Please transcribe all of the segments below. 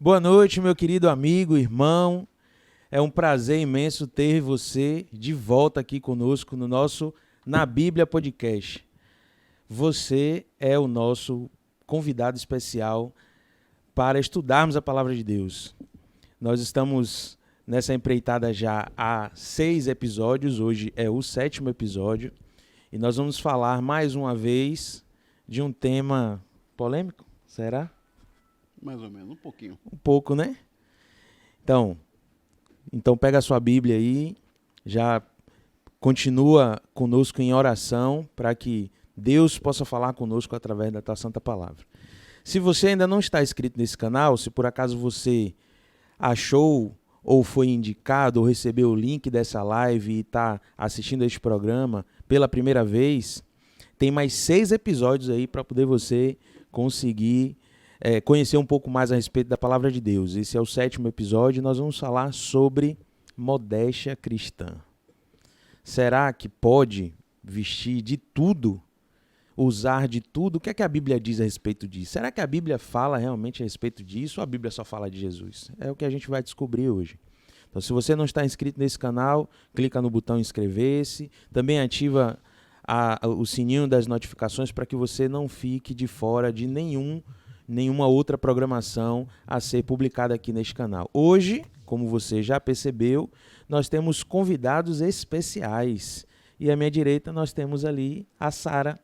Boa noite, meu querido amigo, irmão. É um prazer imenso ter você de volta aqui conosco no nosso Na Bíblia Podcast. Você é o nosso convidado especial para estudarmos a Palavra de Deus. Nós estamos nessa empreitada já há 6 episódios, hoje é o 7º episódio, e nós vamos falar mais uma vez de um tema polêmico, será? Mais ou menos, um pouquinho. Um pouco, né? Então pega a sua Bíblia aí, já continua conosco em oração para que Deus possa falar conosco através da tua santa palavra. Se você ainda não está inscrito nesse canal, se por acaso você achou ou foi indicado ou recebeu o link dessa live e está assistindo a este programa pela primeira vez, tem mais 6 episódios aí para poder você conseguir conhecer um pouco mais a respeito da palavra de Deus. Esse é o 7º episódio e nós vamos falar sobre modéstia cristã. Será que pode vestir de tudo, usar de tudo? O que é que a Bíblia diz a respeito disso? Será que a Bíblia fala realmente a respeito disso ou a Bíblia só fala de Jesus? É o que a gente vai descobrir hoje. Então, se você não está inscrito nesse canal, clica no botão inscrever-se. Também ativa o sininho das notificações para que você não fique de fora de nenhuma outra programação a ser publicada aqui neste canal. Hoje, como você já percebeu, nós temos convidados especiais. E à minha direita nós temos ali a Sara.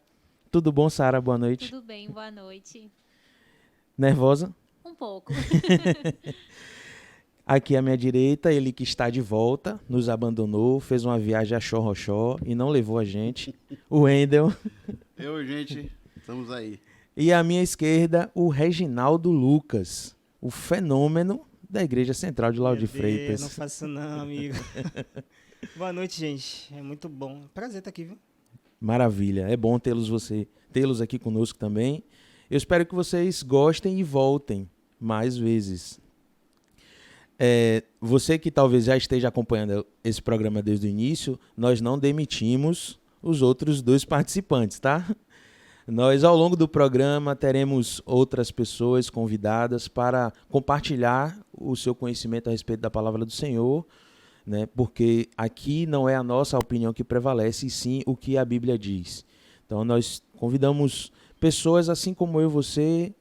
Tudo bom, Sara? Boa noite. Tudo bem, boa noite. Nervosa? Um pouco. Aqui à minha direita, ele que está de volta, nos abandonou, fez uma viagem a Xorroxó e não levou a gente, o Wendel. Gente, estamos aí. E à minha esquerda, o Reginaldo Lucas, o fenômeno da Igreja Central de Lauro de Freitas. Não faço não, amigo. Boa noite, gente. É muito bom. Prazer estar aqui, viu? Maravilha. É bom tê-los aqui conosco também. Eu espero que vocês gostem e voltem mais vezes. Você que talvez já esteja acompanhando esse programa desde o início, nós não demitimos os outros 2 participantes, tá? Nós, ao longo do programa, teremos outras pessoas convidadas para compartilhar o seu conhecimento a respeito da palavra do Senhor, né? Porque aqui não é a nossa opinião que prevalece, e sim o que a Bíblia diz. Então, nós convidamos pessoas assim como eu e você,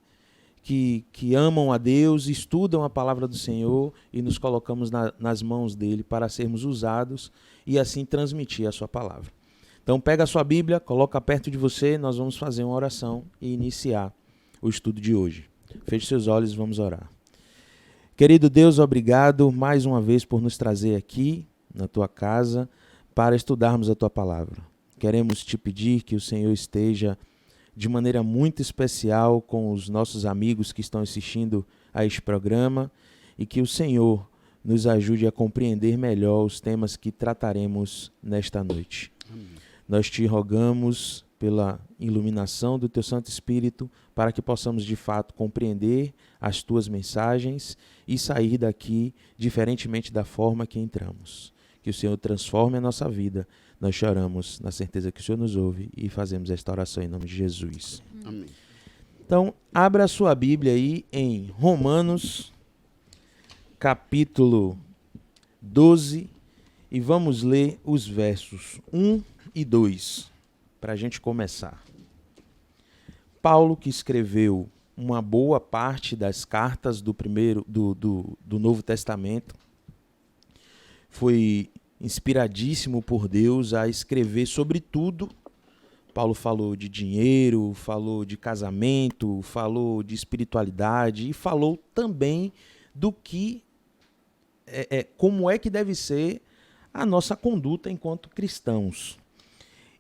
que amam a Deus, estudam a palavra do Senhor e nos colocamos nas mãos dele para sermos usados e assim transmitir a sua palavra. Então pega a sua Bíblia, coloca perto de você, nós vamos fazer uma oração e iniciar o estudo de hoje. Feche seus olhos e vamos orar. Querido Deus, obrigado mais uma vez por nos trazer aqui na tua casa para estudarmos a tua palavra. Queremos te pedir que o Senhor esteja de maneira muito especial com os nossos amigos que estão assistindo a este programa e que o Senhor nos ajude a compreender melhor os temas que trataremos nesta noite. Amém. Nós te rogamos pela iluminação do teu Santo Espírito para que possamos de fato compreender as tuas mensagens e sair daqui diferentemente da forma que entramos. Que o Senhor transforme a nossa vida. Nós choramos na certeza que o Senhor nos ouve e fazemos esta oração em nome de Jesus. Amém. Então, abra a sua Bíblia aí em Romanos, capítulo 12, e vamos ler os versos 1 e 2, para a gente começar. Paulo, que escreveu uma boa parte das cartas do Novo Testamento, foi inspiradíssimo por Deus a escrever sobre tudo. Paulo falou de dinheiro, falou de casamento, falou de espiritualidade e falou também do que como é que deve ser a nossa conduta enquanto cristãos.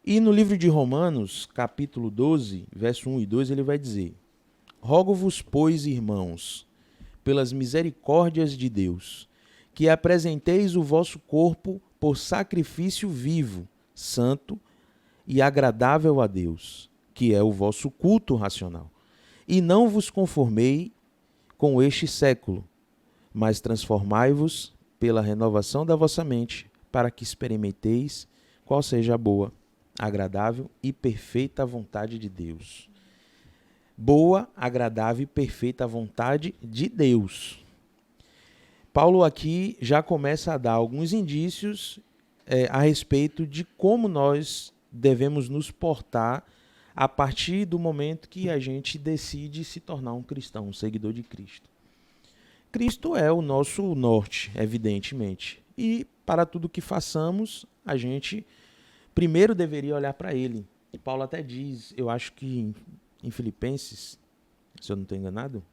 E no livro de Romanos, capítulo 12, verso 1 e 2, ele vai dizer: Rogo-vos, pois, irmãos, pelas misericórdias de Deus, que apresenteis o vosso corpo por sacrifício vivo, santo e agradável a Deus, que é o vosso culto racional. E não vos conformei com este século, mas transformai-vos pela renovação da vossa mente, para que experimenteis qual seja a boa, agradável e perfeita vontade de Deus. Boa, agradável e perfeita vontade de Deus. Paulo aqui já começa a dar alguns indícios a respeito de como nós devemos nos portar a partir do momento que a gente decide se tornar um cristão, um seguidor de Cristo. Cristo é o nosso norte, evidentemente. E para tudo que façamos, a gente primeiro deveria olhar para ele. Paulo até diz, eu acho que em Filipenses, se eu não estou enganado,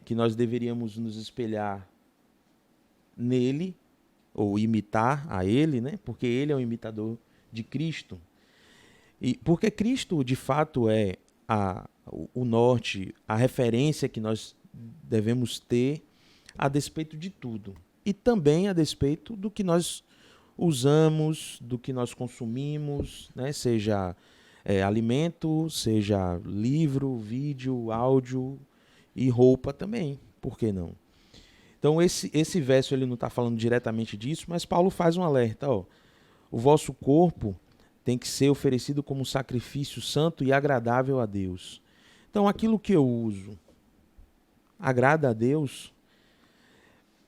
que nós deveríamos nos espelhar nele, ou imitar a ele, né? Porque ele é o imitador de Cristo. E porque Cristo, de fato, é o norte, a referência que nós devemos ter a despeito de tudo. E também a despeito do que nós usamos, do que nós consumimos, né? Seja alimento, seja livro, vídeo, áudio e roupa também. Por que não? Então esse verso ele não está falando diretamente disso, mas Paulo faz um alerta. Ó, o vosso corpo tem que ser oferecido como um sacrifício santo e agradável a Deus. Então aquilo que eu uso agrada a Deus,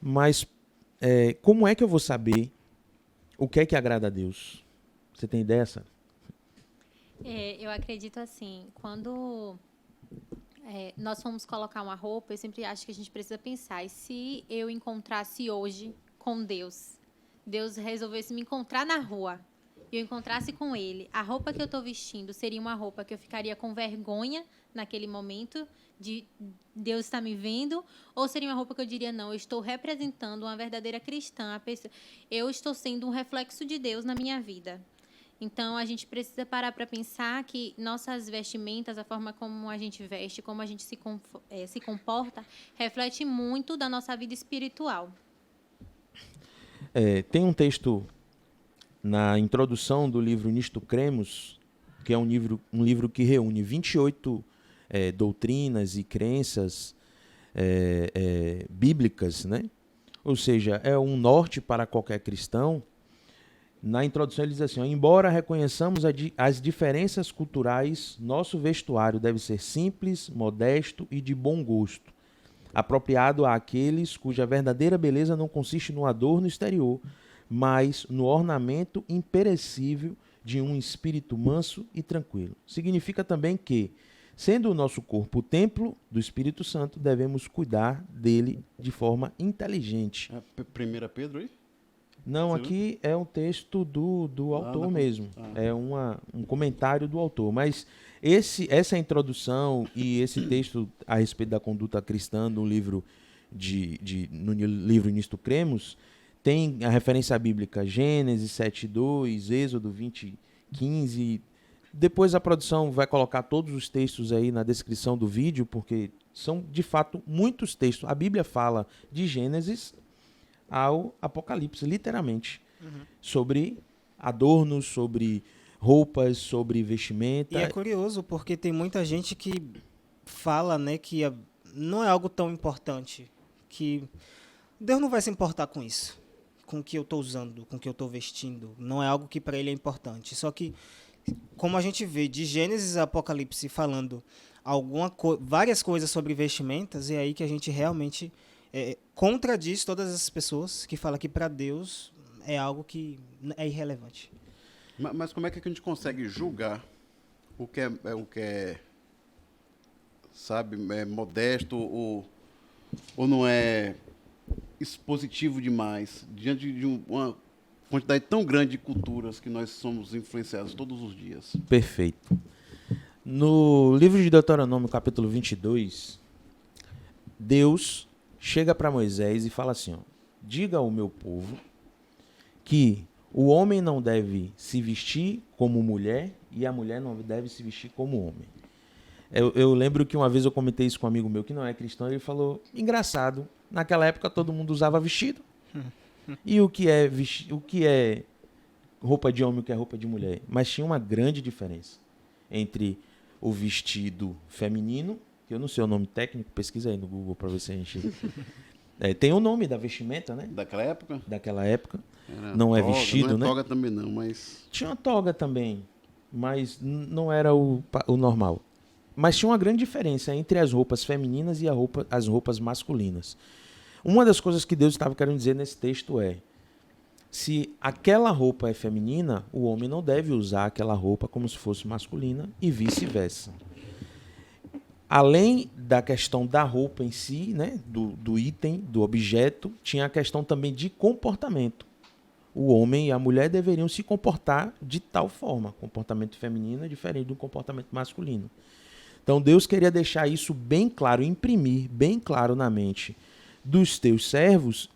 mas como é que eu vou saber o que é que agrada a Deus? Você tem ideia, Sara? Eu acredito assim, quando nós fomos colocar uma roupa, eu sempre acho que a gente precisa pensar, e se eu encontrasse hoje com Deus, Deus resolvesse me encontrar na rua, e eu encontrasse com Ele, a roupa que eu estou vestindo seria uma roupa que eu ficaria com vergonha naquele momento de Deus estar me vendo, ou seria uma roupa que eu diria, não, eu estou representando uma verdadeira cristã, eu estou sendo um reflexo de Deus na minha vida. Então, a gente precisa parar para pensar que nossas vestimentas, a forma como a gente veste, como a gente se comporta, reflete muito da nossa vida espiritual. Tem um texto na introdução do livro Nisto Cremos, que é um livro que reúne 28 doutrinas e crenças bíblicas, né? Ou seja, é um norte para qualquer cristão. Na introdução ele diz assim, embora reconheçamos as diferenças culturais, nosso vestuário deve ser simples, modesto e de bom gosto, apropriado àqueles cuja verdadeira beleza não consiste no adorno exterior, mas no ornamento imperecível de um espírito manso e tranquilo. Significa também que, sendo o nosso corpo o templo do Espírito Santo, devemos cuidar dele de forma inteligente. 1 Pedro aí? Não, aqui é um texto do autor mesmo. É um comentário do autor. Mas essa introdução e esse texto a respeito da conduta cristã no livro no livro Nisto Cremos, tem a referência bíblica Gênesis 7:2, Êxodo 20:15. Depois a produção vai colocar todos os textos aí na descrição do vídeo, porque são, de fato, muitos textos. A Bíblia fala de Gênesis ao Apocalipse, literalmente, sobre adornos, sobre roupas, sobre vestimenta. E é curioso, porque tem muita gente que fala, né, que não é algo tão importante, que Deus não vai se importar com isso, com o que eu estou usando, com o que eu estou vestindo. Não é algo que para ele é importante. Só que, como a gente vê de Gênesis a Apocalipse falando várias coisas sobre vestimentas, é aí que a gente realmente contradiz todas essas pessoas que falam que para Deus é algo que é irrelevante. Mas como é que a gente consegue julgar o que é sabe, modesto ou não é expositivo demais diante de uma quantidade tão grande de culturas que nós somos influenciados todos os dias? Perfeito. No livro de Deuteronômio, capítulo 22, Deus chega para Moisés e fala assim, ó, diga ao meu povo que o homem não deve se vestir como mulher e a mulher não deve se vestir como homem. Eu lembro que uma vez eu comentei isso com um amigo meu que não é cristão, e ele falou, engraçado, naquela época todo mundo usava vestido. E o que é roupa de homem e o que é roupa de mulher? Mas tinha uma grande diferença entre o vestido feminino, que eu não sei o nome técnico, pesquisa aí no Google para ver se a gente... tem o nome da vestimenta, né? Daquela época? Daquela época. Era não toga, é vestido, não é né? Toga também não, mas... Tinha uma toga também, mas não era o normal. Mas tinha uma grande diferença entre as roupas femininas e as roupas masculinas. Uma das coisas que Deus estava querendo dizer nesse texto é: se aquela roupa é feminina, o homem não deve usar aquela roupa como se fosse masculina e vice-versa. Além da questão da roupa em si, né, do item, do objeto, tinha a questão também de comportamento. O homem e a mulher deveriam se comportar de tal forma. Comportamento feminino é diferente do comportamento masculino. Então Deus queria deixar isso bem claro, imprimir bem claro na mente dos teus servos,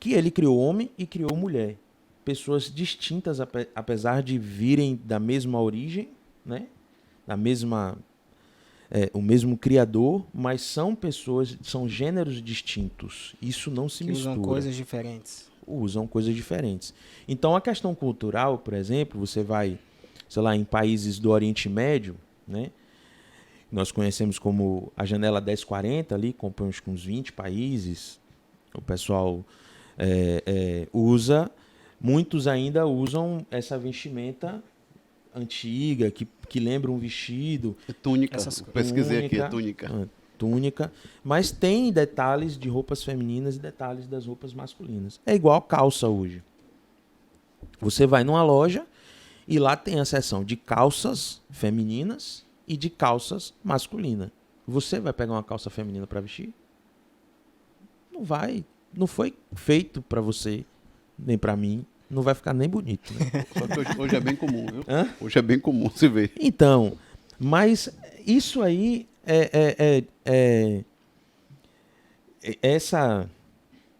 que ele criou homem e criou mulher. Pessoas distintas, apesar de virem da mesma origem, né? Da mesma, o mesmo Criador, mas são pessoas, são gêneros distintos. Isso não se mistura. Usam coisas diferentes. Usam coisas diferentes. Então, a questão cultural, por exemplo, você vai, sei lá, em países do Oriente Médio, né? Nós conhecemos como a Janela 1040, ali, compõe uns 20 países. O pessoal usa, muitos ainda usam essa vestimenta antiga, que lembra um vestido. É túnica, pesquisei aqui, é túnica, mas tem detalhes de roupas femininas e detalhes das roupas masculinas. É igual calça hoje. Você vai numa loja e lá tem a seção de calças femininas e de calças masculinas. Você vai pegar uma calça feminina para vestir? Não vai. Não foi feito para você, nem para mim. Não vai ficar nem bonito. Né? Só que hoje é bem comum, viu? Hoje é bem comum se ver. Então, mas isso aí essa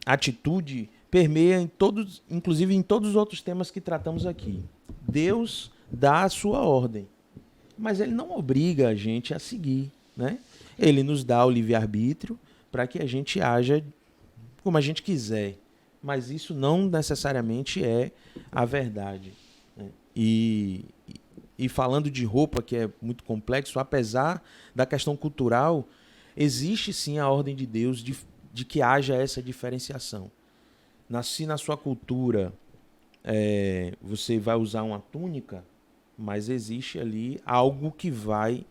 atitude permeia em todos, inclusive em todos os outros temas que tratamos aqui. Deus dá a sua ordem, mas ele não obriga a gente a seguir, né? Ele nos dá o livre-arbítrio para que a gente haja como a gente quiser, mas isso não necessariamente é a verdade, né? E falando de roupa, que é muito complexo, apesar da questão cultural, existe sim a ordem de Deus de que haja essa diferenciação. Se na sua cultura você vai usar uma túnica, mas existe ali algo que vai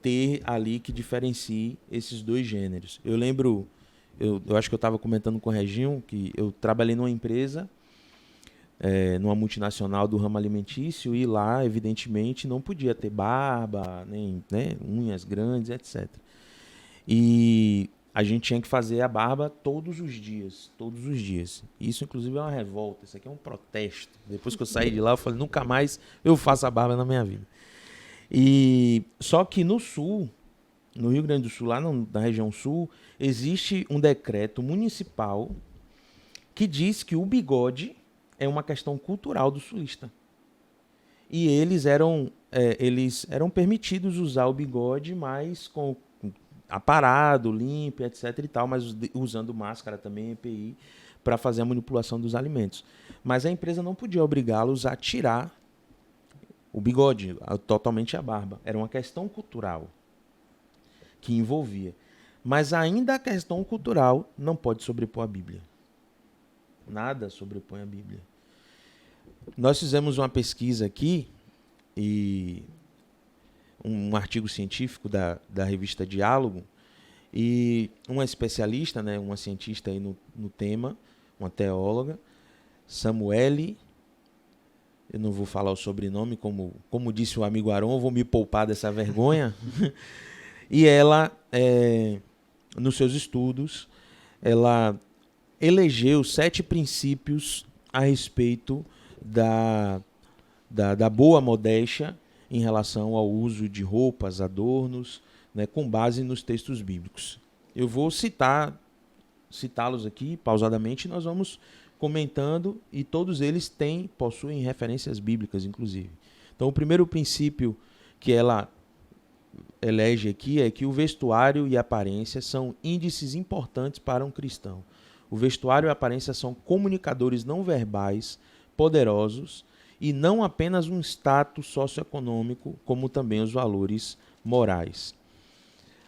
ter ali que diferencie esses dois gêneros. Eu lembro, eu acho que eu estava comentando com o Reginho, que eu trabalhei numa empresa, numa multinacional do ramo alimentício, e lá, evidentemente, não podia ter barba, nem, né, unhas grandes, etc. E a gente tinha que fazer a barba todos os dias. Isso, inclusive, é uma revolta, isso aqui é um protesto. Depois que eu saí de lá, eu falei, nunca mais eu faço a barba na minha vida. E só que no sul, no Rio Grande do Sul, lá na região sul, existe um decreto municipal que diz que o bigode é uma questão cultural do sulista. E eles eram permitidos usar o bigode, mas com aparado, limpo, etc. e tal, mas usando máscara também, EPI, para fazer a manipulação dos alimentos. Mas a empresa não podia obrigá-los a tirar o bigode, totalmente a barba. Era uma questão cultural que envolvia. Mas ainda a questão cultural não pode sobrepor a Bíblia. Nada sobrepõe a Bíblia. Nós fizemos uma pesquisa aqui, e um artigo científico da revista Diálogo, e uma especialista, né, uma cientista aí no tema, uma teóloga, Samuele, eu não vou falar o sobrenome, como disse o amigo Aron, eu vou me poupar dessa vergonha. E ela, nos seus estudos, ela elegeu 7 princípios a respeito da boa modéstia em relação ao uso de roupas, adornos, né, com base nos textos bíblicos. Eu vou citá-los aqui pausadamente, e nós vamos comentando, e todos eles possuem referências bíblicas, inclusive. Então, o primeiro princípio que ela elege aqui é que o vestuário e a aparência são índices importantes para um cristão. O vestuário e a aparência são comunicadores não verbais, poderosos, e não apenas um status socioeconômico, como também os valores morais.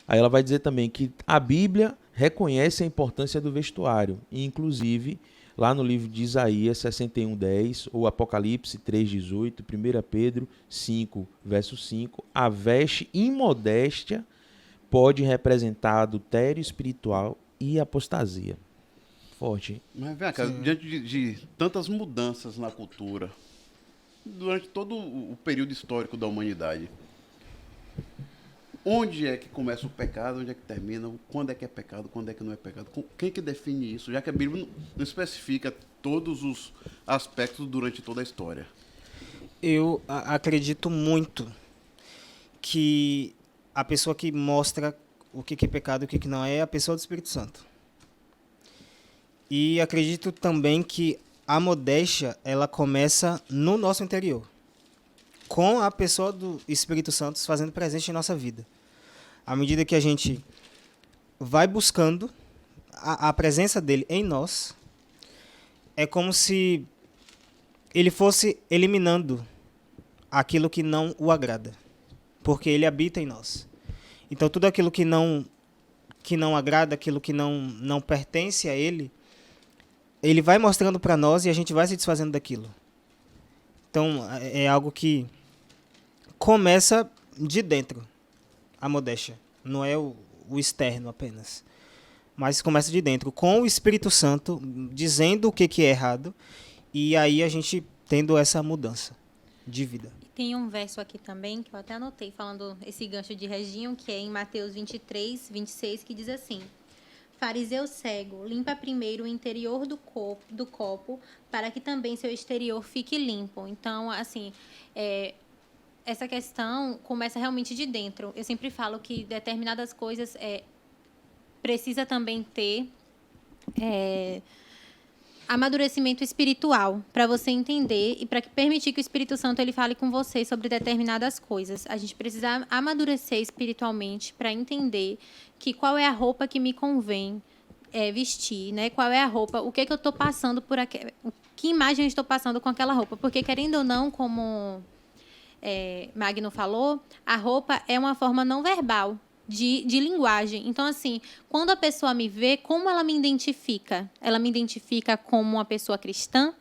Aí ela vai dizer também que a Bíblia reconhece a importância do vestuário, e inclusive lá no livro de Isaías 61:10, ou Apocalipse 3:18, 1 Pedro 5, verso 5, a veste imodéstia pode representar adultério espiritual e apostasia. Forte. Mas, vem cá, diante de tantas mudanças na cultura, durante todo o período histórico da humanidade, onde é que começa o pecado, onde é que termina, quando é que é pecado, quando é que não é pecado? Quem que define isso? Já que a Bíblia não especifica todos os aspectos durante toda a história. Eu acredito muito que a pessoa que mostra o que é pecado e o que não é a pessoa do Espírito Santo. E acredito também que a modéstia, ela começa no nosso interior, com a pessoa do Espírito Santo se fazendo presente em nossa vida. À medida que a gente vai buscando a presença dele em nós, é como se ele fosse eliminando aquilo que não o agrada, porque ele habita em nós. Então, tudo aquilo que não agrada, aquilo que não pertence a ele, ele vai mostrando para nós e a gente vai se desfazendo daquilo. Então, é algo que começa de dentro, a modéstia. Não é o externo apenas. Mas começa de dentro, com o Espírito Santo dizendo o que é errado, e aí a gente tendo essa mudança de vida. Tem um verso aqui também, que eu até anotei, falando esse gancho de Reginho, que é em Mateus 23, 26, que diz assim: Fariseu cego, limpa primeiro o interior do copo, para que também seu exterior fique limpo. Então, assim, essa questão começa realmente de dentro. Eu sempre falo que determinadas coisas precisa também ter amadurecimento espiritual para você entender e para permitir que o Espírito Santo ele fale com você sobre determinadas coisas. A gente precisa amadurecer espiritualmente para entender que qual é a roupa que me convém vestir, né? Qual é a roupa, o que eu estou passando por aquela, que imagem eu estou passando com aquela roupa, porque querendo ou não, como Magno falou, a roupa é uma forma não verbal de linguagem. Então, assim, quando a pessoa me vê, como ela me identifica? Ela me identifica como uma pessoa cristã?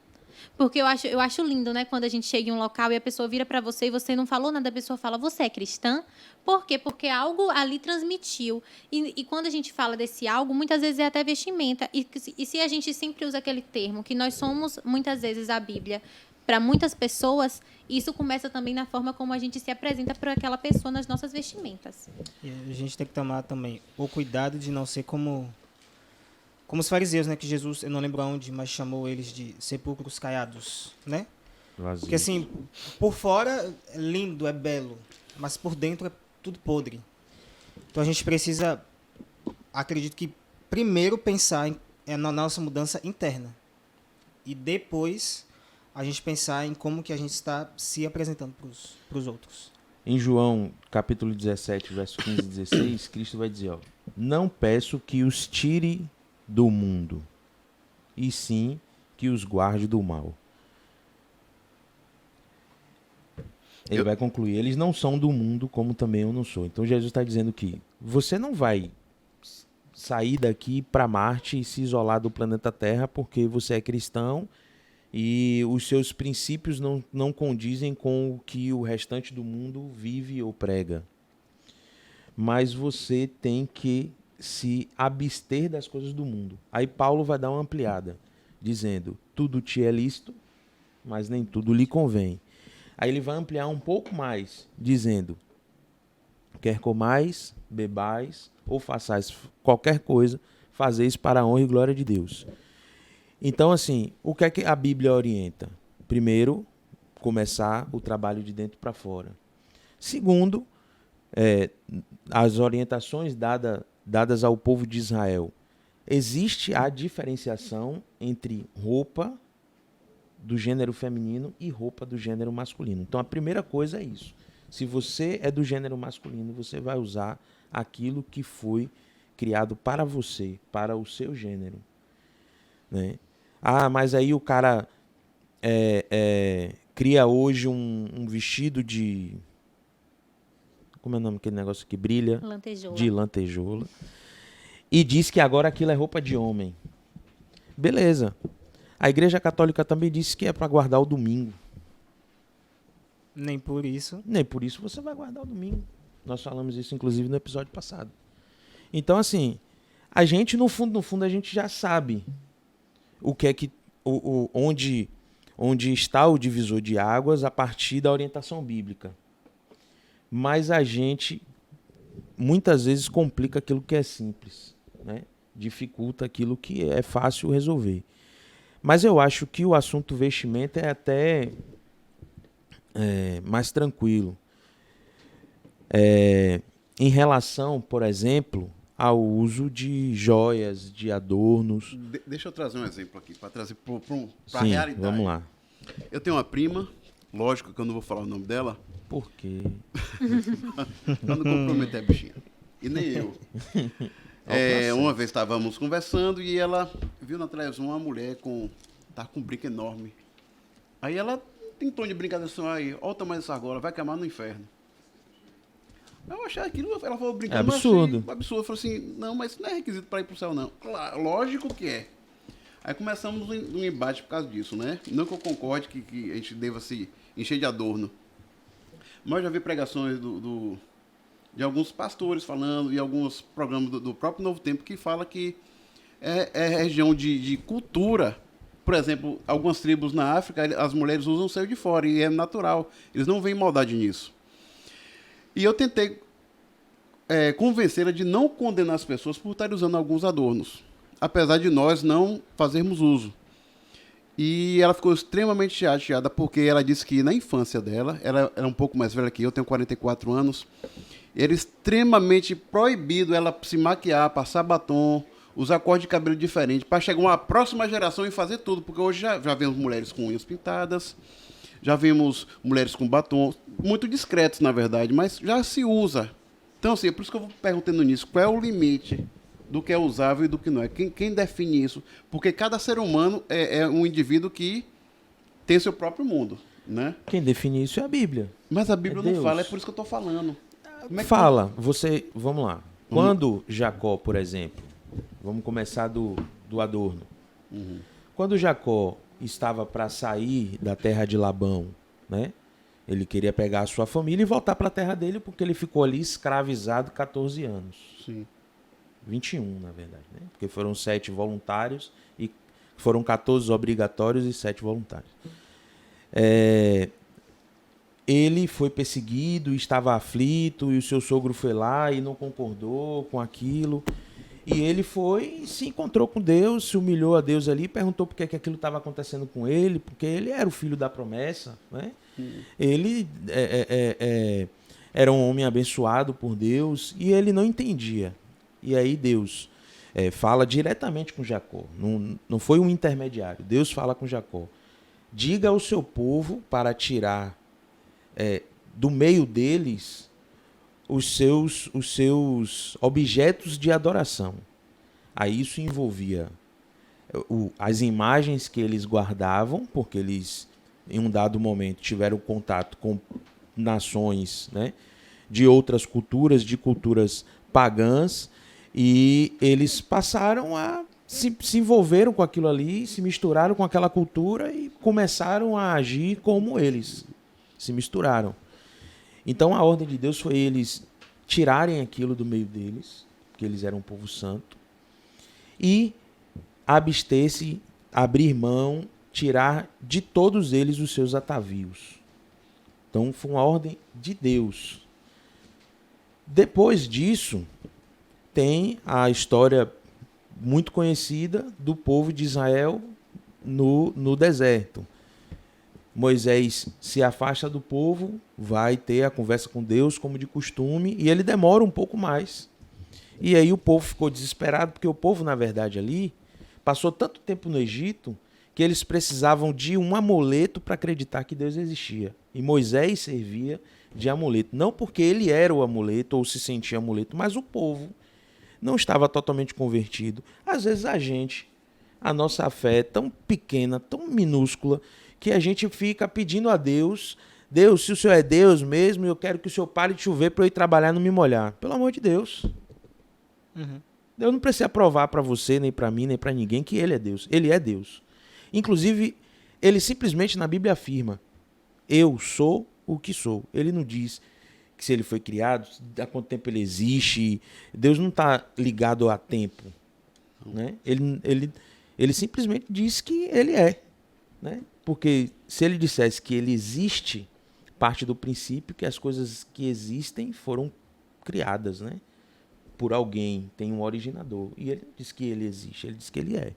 Porque eu acho lindo, né? Quando a gente chega em um local e a pessoa vira para você e você não falou nada, a pessoa fala, você é cristã? Por quê? Porque algo ali transmitiu. E quando a gente fala desse algo, muitas vezes é até vestimenta. E se a gente sempre usa aquele termo, que nós somos, muitas vezes, a Bíblia, para muitas pessoas, isso começa também na forma como a gente se apresenta para aquela pessoa nas nossas vestimentas. E a gente tem que tomar também o cuidado de não ser como os fariseus, né? Que Jesus, eu não lembro aonde, mas chamou eles de sepulcros caiados, né? Vazio. Porque assim, por fora é lindo, é belo, mas por dentro é tudo podre. Então a gente precisa, acredito que primeiro pensar na nossa mudança interna. E depois a gente pensar em como que a gente está se apresentando para os outros. Em João, capítulo 17, verso 15 e 16, Cristo vai dizer, não peço que os tire do mundo, e sim que os guarde do mal. Ele vai concluir, eles não são do mundo, como também eu não sou. Então Jesus está dizendo que você não vai sair daqui para Marte e se isolar do planeta Terra porque você é cristão e os seus princípios não condizem com o que o restante do mundo vive ou prega. Mas você tem que se abster das coisas do mundo. Aí Paulo vai dar uma ampliada, dizendo, tudo te é lícito, mas nem tudo lhe convém. Aí ele vai ampliar um pouco mais, dizendo, quer comais, bebais, ou façais qualquer coisa, fazeis para a honra e glória de Deus. Então, assim, o que é que a Bíblia orienta? Primeiro, começar o trabalho de dentro para fora. Segundo, as orientações dadas ao povo de Israel. Existe a diferenciação entre roupa do gênero feminino e roupa do gênero masculino. Então, a primeira coisa é isso. Se você é do gênero masculino, você vai usar aquilo que foi criado para você, para o seu gênero. Né? Ah, mas aí o cara cria hoje um vestido de... Como é o nome daquele negócio que brilha? Lantejoula. De lantejoula. E diz que agora aquilo é roupa de homem. Beleza. A Igreja Católica também disse que é para guardar o domingo. Nem por isso. Nem por isso você vai guardar o domingo. Nós falamos isso, inclusive, no episódio passado. Então, assim, A gente, no fundo, a gente já sabe o que é que, onde está o divisor de águas a partir da orientação bíblica. Mas a gente, muitas vezes, complica aquilo que é simples, né? Dificulta aquilo que é fácil resolver. Mas eu acho que o assunto vestimenta é até mais tranquilo. Em relação, por exemplo, ao uso de joias, de adornos. Deixa eu trazer um exemplo aqui, para trazer para a Sim, realidade. vamos lá. Eu tenho uma prima, lógico que eu não vou falar o nome dela, Por quê? para não comprometer a bichinha. E nem eu. Uma vez estávamos conversando e ela viu na televisão uma mulher tá com um brinco enorme. Aí ela tem tom de brincadeira assim, aí, olha o tamanho dessa argola, vai queimar no inferno. Eu achei aquilo, ela falou brincando, É absurdo. mas achei absurdo. Eu falei assim, não, mas isso não é requisito para ir pro céu, não. Claro, lógico que é. Aí começamos um embate por causa disso, né? Não que eu concorde que a gente deva se encher de adorno. Mas eu já vi pregações de alguns pastores falando, e alguns programas do próprio Novo Tempo que fala que é região de cultura. Por exemplo, algumas tribos na África, as mulheres usam o seio de fora, e é natural. Eles não veem maldade nisso. E eu tentei convencê-la de não condenar as pessoas por estarem usando alguns adornos, apesar de nós não fazermos uso. E ela ficou extremamente chateada porque ela disse que na infância dela, ela era um pouco mais velha que eu tenho 44 anos, era extremamente proibido ela se maquiar, passar batom, usar cor de cabelo diferente, para chegar uma próxima geração e fazer tudo, porque hoje já vemos mulheres com unhas pintadas, já vimos mulheres com batom, muito discretos, na verdade, mas já se usa. Então, assim, é por isso que eu vou perguntando nisso, qual é o limite do que é usável e do que não é? Quem define isso? Porque cada ser humano é um indivíduo que tem seu próprio mundo, né? Quem define isso é a Bíblia. Mas a Bíblia É não Deus. fala, é por isso que eu estou falando. Como é que Fala, vamos lá. Quando Jacó, por exemplo, vamos começar do adorno. Quando Jacó estava para sair da terra de Labão, né? Ele queria pegar a sua família e voltar para a terra dele, porque ele ficou ali escravizado 14 anos. Sim. 21, na verdade, né? Porque foram 7 voluntários e foram 14 obrigatórios e 7 voluntários. Ele foi perseguido, estava aflito, e o seu sogro foi lá e não concordou com aquilo. E ele foi e se encontrou com Deus, se humilhou a Deus ali, perguntou por que aquilo estava acontecendo com ele, porque ele era o filho da promessa, né? Ele era um homem abençoado por Deus e ele não entendia. E aí Deus fala diretamente com Jacó, não foi um intermediário. Deus fala com Jacó: diga ao seu povo para tirar do meio deles os seus objetos de adoração. Aí isso envolvia as imagens que eles guardavam, porque eles, em um dado momento, tiveram contato com nações, né, de outras culturas, de culturas pagãs, e eles passaram a se envolveram com aquilo ali, se misturaram com aquela cultura e começaram a agir como eles se misturaram. Então a ordem de Deus foi eles tirarem aquilo do meio deles, porque eles eram um povo santo, e abster-se, abrir mão, tirar de todos eles os seus atavios. Então foi uma ordem de Deus. Depois disso, tem a história muito conhecida do povo de Israel no deserto. Moisés se afasta do povo, vai ter a conversa com Deus como de costume, e ele demora um pouco mais. E aí o povo ficou desesperado, porque o povo, na verdade, ali passou tanto tempo no Egito que eles precisavam de um amuleto para acreditar que Deus existia. E Moisés servia de amuleto, não porque ele era o amuleto ou se sentia amuleto, mas o povo não estava totalmente convertido. Às vezes a nossa fé é tão pequena, tão minúscula, que a gente fica pedindo a Deus: Deus, se o Senhor é Deus mesmo, eu quero que o Senhor pare de chover para eu ir trabalhar e não me molhar. Pelo amor de Deus. Deus não precisa provar para você, nem para mim, nem para ninguém que Ele é Deus. Ele é Deus. Inclusive, Ele simplesmente na Bíblia afirma: eu sou o que sou. Ele não diz que se Ele foi criado, há quanto tempo Ele existe. Deus não está ligado a tempo. Né? Ele simplesmente diz que ele é. Né? Porque se ele dissesse que ele existe, parte do princípio que as coisas que existem foram criadas, né? Por alguém, tem um originador. E ele diz que ele existe, ele diz que ele é.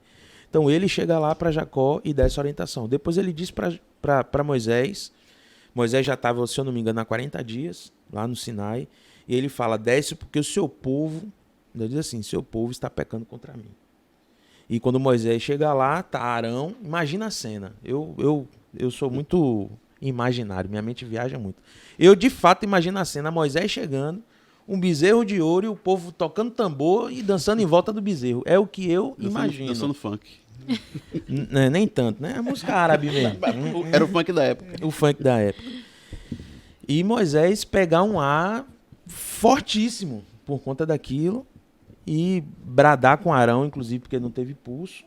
Então ele chega lá para Jacó e dá essa orientação. Depois ele diz para Moisés, Moisés já estava, se eu não me engano, há 40 dias, lá no Sinai, e ele fala, desce porque o seu povo, ele diz assim, seu povo está pecando contra mim. E quando Moisés chega lá, tá Arão, imagina a cena. Eu sou muito imaginário, minha mente viaja muito. Eu, de fato, imagino a cena, Moisés chegando, um bezerro de ouro e o povo tocando tambor e dançando em volta do bezerro. É o que eu imagino. Dançando funk. Nem tanto, né? A música árabe mesmo. Era o funk da época. O funk da época. E Moisés pegar um ar fortíssimo por conta daquilo e bradar com Arão, inclusive porque não teve pulso.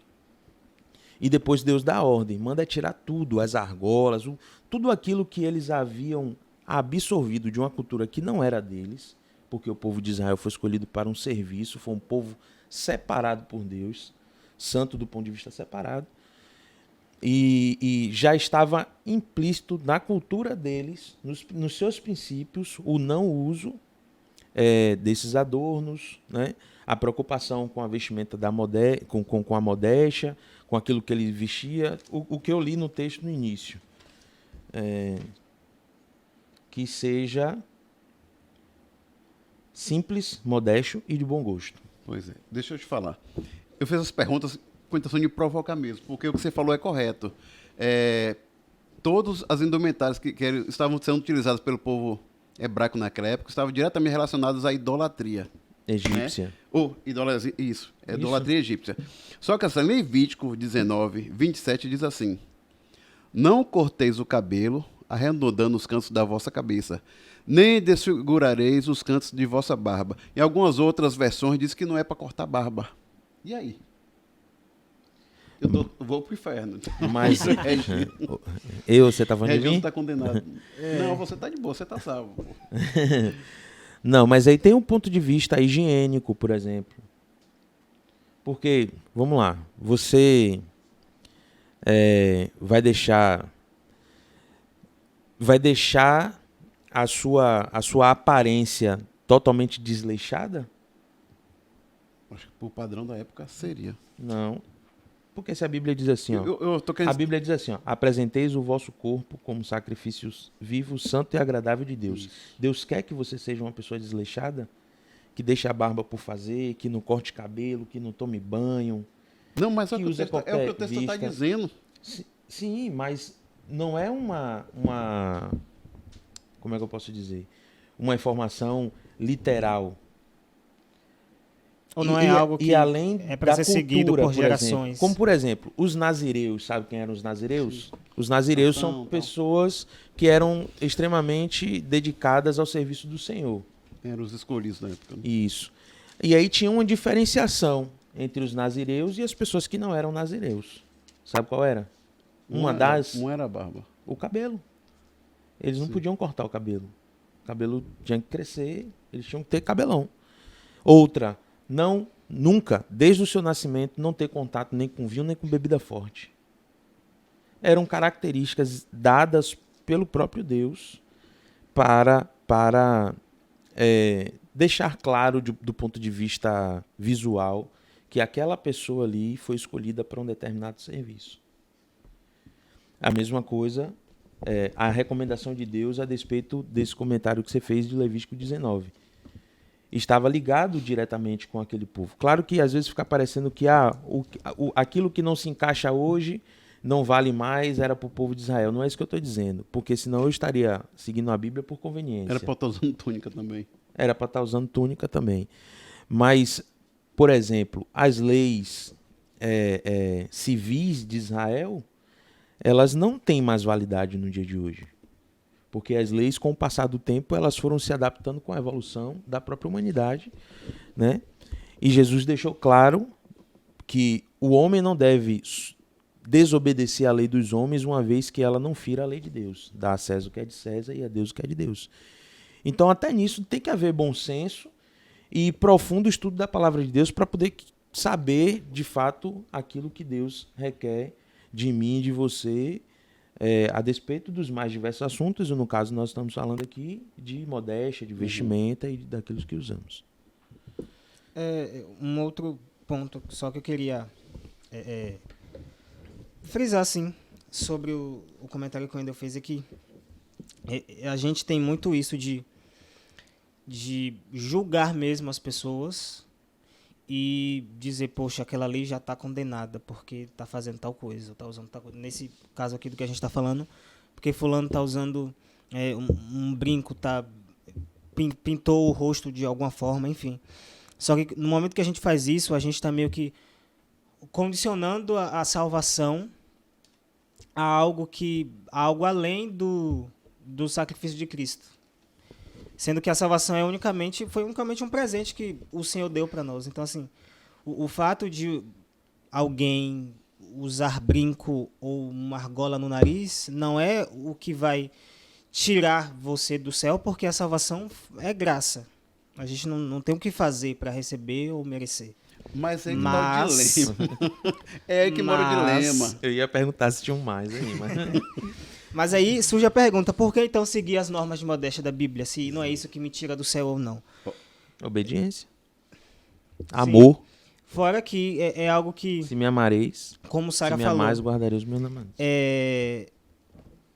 E depois Deus dá a ordem, manda tirar tudo, as argolas, tudo aquilo que eles haviam absorvido de uma cultura que não era deles, porque o povo de Israel foi escolhido para um serviço, foi um povo separado por Deus, santo do ponto de vista separado, e já estava implícito na cultura deles, nos seus princípios, o não uso desses adornos, né? A preocupação com a vestimenta com a modéstia, com aquilo que ele vestia, o que eu li no texto no início. Que seja simples, modesto e de bom gosto. Pois é. Deixa eu te falar. Eu fiz as perguntas com a intenção de provocar mesmo, porque o que você falou é correto. Todas as indumentárias que estavam sendo utilizadas pelo povo hebraico naquela época estavam diretamente relacionadas à idolatria. Egípcia. Né? Isso, idolatria egípcia. Só que essa Levítico 19, 27 diz assim: não corteis o cabelo, arredondando os cantos da vossa cabeça, nem desfigurareis os cantos de vossa barba. Em algumas outras versões diz que não é para cortar barba. E aí? Vou pro inferno. Mas você tá falando de Região mim? está condenado. Não, você tá de boa, você tá salvo. Não, mas aí tem um ponto de vista higiênico, por exemplo. Porque, vamos lá, você vai deixar a sua aparência totalmente desleixada? Acho que por padrão da época seria. Não. Porque se a Bíblia diz assim, ó, Eu tô querendo... a Bíblia diz assim, ó, apresenteis o vosso corpo como sacrifício vivo, santo e agradável de Deus. Isso. Deus quer que você seja uma pessoa desleixada, que deixe a barba por fazer, que não corte cabelo, que não tome banho. Não, mas é o que que usa o qualquer texto está vista. dizendo. Sim, mas não é uma... Como é que eu posso dizer? Uma informação literal. Ou não é algo que além é para ser seguido por gerações? Exemplo, como, por exemplo, os nazireus. Sabe quem eram os nazireus? Sim. Os nazireus são pessoas que eram extremamente dedicadas ao serviço do Senhor. Eram os escolhidos na época. Né? Isso. E aí tinha uma diferenciação entre os nazireus e as pessoas que não eram nazireus. Sabe qual era? Uma era a barba. O cabelo. Eles não podiam cortar o cabelo. O cabelo tinha que crescer, eles tinham que ter cabelão. Outra, nunca, desde o seu nascimento, não ter contato nem com vinho, nem com bebida forte. Eram características dadas pelo próprio Deus para deixar claro do ponto de vista visual que aquela pessoa ali foi escolhida para um determinado serviço. A mesma coisa, a recomendação de Deus a despeito desse comentário que você fez de Levítico 19. Estava ligado diretamente com aquele povo. Claro que às vezes fica parecendo que aquilo que não se encaixa hoje não vale mais, era para o povo de Israel. Não é isso que eu estou dizendo, porque senão eu estaria seguindo a Bíblia por conveniência. Era para estar usando túnica também. Era para estar usando túnica também. Mas, por exemplo, as leis civis de Israel, elas não têm mais validade no dia de hoje. Porque as leis, com o passar do tempo, elas foram se adaptando com a evolução da própria humanidade, né? E Jesus deixou claro que o homem não deve desobedecer à lei dos homens, uma vez que ela não fira a lei de Deus. Dá a César o que é de César e a Deus o que é de Deus. Então, até nisso, tem que haver bom senso e profundo estudo da palavra de Deus para poder saber, de fato, aquilo que Deus requer de mim e de você, a despeito dos mais diversos assuntos, e no caso nós estamos falando aqui de modéstia, de vestimenta e daquilo que usamos. Um outro ponto só que eu queria frisar, assim, sobre o comentário que o Wendel fez aqui. A gente tem muito isso de julgar mesmo as pessoas e dizer, poxa, aquela ali já está condenada porque está fazendo tal coisa, está usando tal coisa. Nesse caso aqui do que a gente está falando, porque fulano está usando um brinco, pintou o rosto de alguma forma, enfim. Só que no momento que a gente faz isso, a gente está meio que condicionando a salvação a algo além do sacrifício de Cristo. Sendo que a salvação foi unicamente um presente que o Senhor deu para nós. Então, assim, o fato de alguém usar brinco ou uma argola no nariz não é o que vai tirar você do céu, porque a salvação é graça. A gente não tem o que fazer para receber ou merecer. Mas é que mora o dilema. É aí que mora o dilema. Eu ia perguntar se tinha um mais aí, mas... Mas aí surge a pergunta, por que então seguir as normas de modéstia da Bíblia, se não é isso que me tira do céu ou não? Obediência. Amor. Fora que é algo que... Se me amareis, como Sara se me falou, amais, guardarei os meus mandamentos.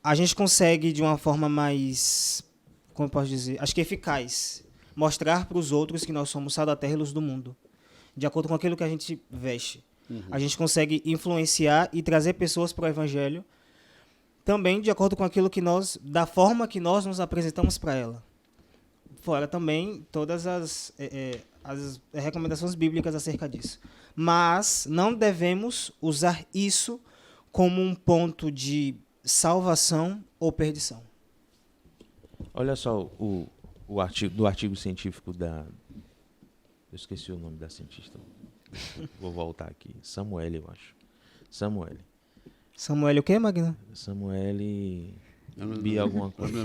A gente consegue, de uma forma mais, como eu posso dizer, acho que eficaz, mostrar para os outros que nós somos sal da terra e luz do mundo, de acordo com aquilo que a gente veste. A gente consegue influenciar e trazer pessoas para o Evangelho, também de acordo com aquilo que da forma que nós nos apresentamos para ela. Fora também todas as recomendações bíblicas acerca disso. Mas não devemos usar isso como um ponto de salvação ou perdição. Olha só o artigo científico da... Eu esqueci o nome da cientista. Vou voltar aqui. Samuele, eu acho. Samuel o quê, Magna? Samuele... Bia alguma coisa.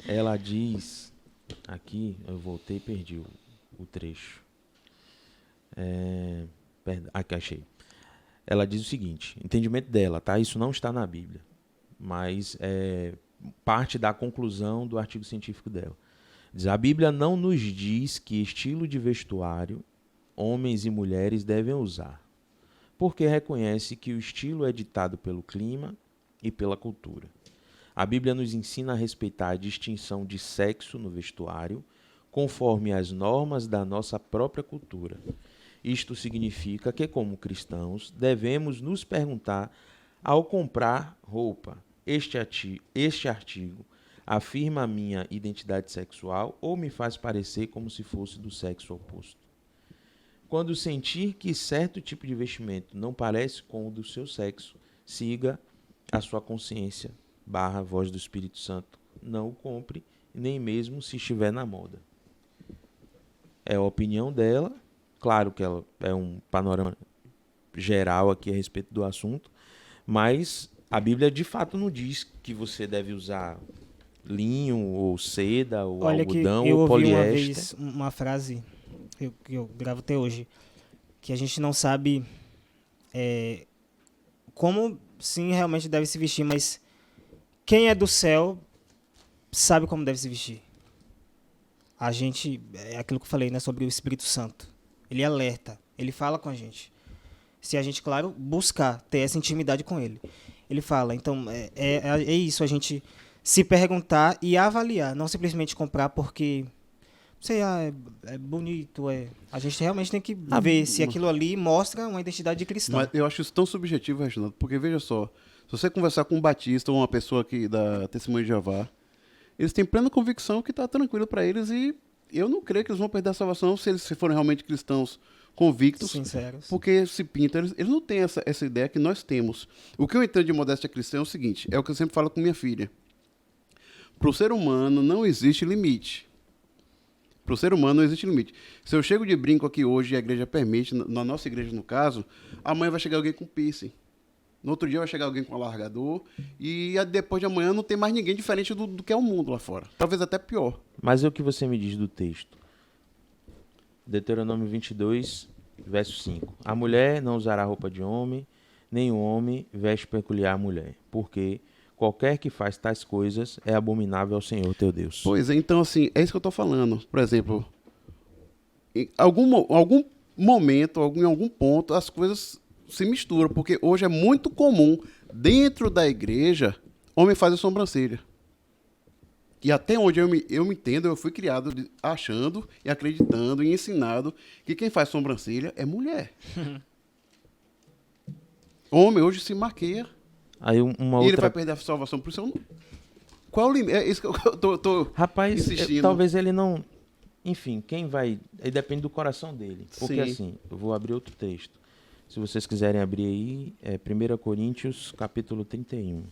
Ela diz... Aqui, eu voltei e perdi o trecho. Aqui, achei. Ela diz o seguinte, entendimento dela, tá? Isso não está na Bíblia, mas é parte da conclusão do artigo científico dela. Diz, a Bíblia não nos diz que estilo de vestuário homens e mulheres devem usar, porque reconhece que o estilo é ditado pelo clima e pela cultura. A Bíblia nos ensina a respeitar a distinção de sexo no vestuário, conforme as normas da nossa própria cultura. Isto significa que, como cristãos, devemos nos perguntar, ao comprar roupa, este artigo afirma a minha identidade sexual ou me faz parecer como se fosse do sexo oposto? Quando sentir que certo tipo de vestimento não parece com o do seu sexo, siga a sua consciência / voz do Espírito Santo. Não o compre, nem mesmo se estiver na moda. É a opinião dela. Claro que ela é um panorama geral aqui a respeito do assunto, mas a Bíblia de fato não diz que você deve usar linho ou seda ou algodão ou poliéster. Eu ouvi uma vez uma frase que eu gravo até hoje, que a gente não sabe como sim realmente deve se vestir, mas quem é do céu sabe como deve se vestir. A gente, é aquilo que eu falei, né, sobre o Espírito Santo. Ele alerta, ele fala com a gente. Se a gente, claro, buscar ter essa intimidade com ele. Ele fala, então, é isso, a gente se perguntar e avaliar, não simplesmente comprar porque, sei lá, é bonito, A gente realmente tem que ver se aquilo ali mostra uma identidade de cristão. Mas eu acho isso tão subjetivo, Reginaldo, porque veja só, se você conversar com um batista ou uma pessoa aqui da Testemunho de Jeová, eles têm plena convicção que está tranquilo para eles e eu não creio que eles vão perder a salvação se eles forem realmente cristãos convictos, sinceros. Porque se pintam, eles não têm essa ideia que nós temos. O que eu entendo de modéstia cristã é o seguinte, é o que eu sempre falo com minha filha. Para o ser humano não existe limite. Para o ser humano não existe limite. Se eu chego de brinco aqui hoje e a igreja permite, na nossa igreja no caso, amanhã vai chegar alguém com piercing. No outro dia vai chegar alguém com alargador e depois de amanhã não tem mais ninguém diferente do que é o mundo lá fora. Talvez até pior. Mas é o que você me diz do texto. Deuteronômio 22, verso 5. A mulher não usará roupa de homem, nem o homem veste peculiar à mulher, porque qualquer que faz tais coisas é abominável ao Senhor teu Deus. Pois é, então assim, é isso que eu estou falando. Por exemplo, em algum momento, em algum ponto, as coisas se misturam, porque hoje é muito comum, dentro da igreja, homem fazer sobrancelha. E até onde eu me entendo, eu fui criado achando e acreditando e ensinado que quem faz sobrancelha é mulher. Homem hoje se maqueia Aí uma e ele outra... vai perder a salvação. Por isso eu não... Qual é o limite? É isso que eu tô Rapaz, insistindo. talvez ele não... Enfim, quem vai... Aí depende do coração dele. Porque Sim. assim, eu vou abrir outro texto. Se vocês quiserem abrir aí, é 1 Coríntios, capítulo 31.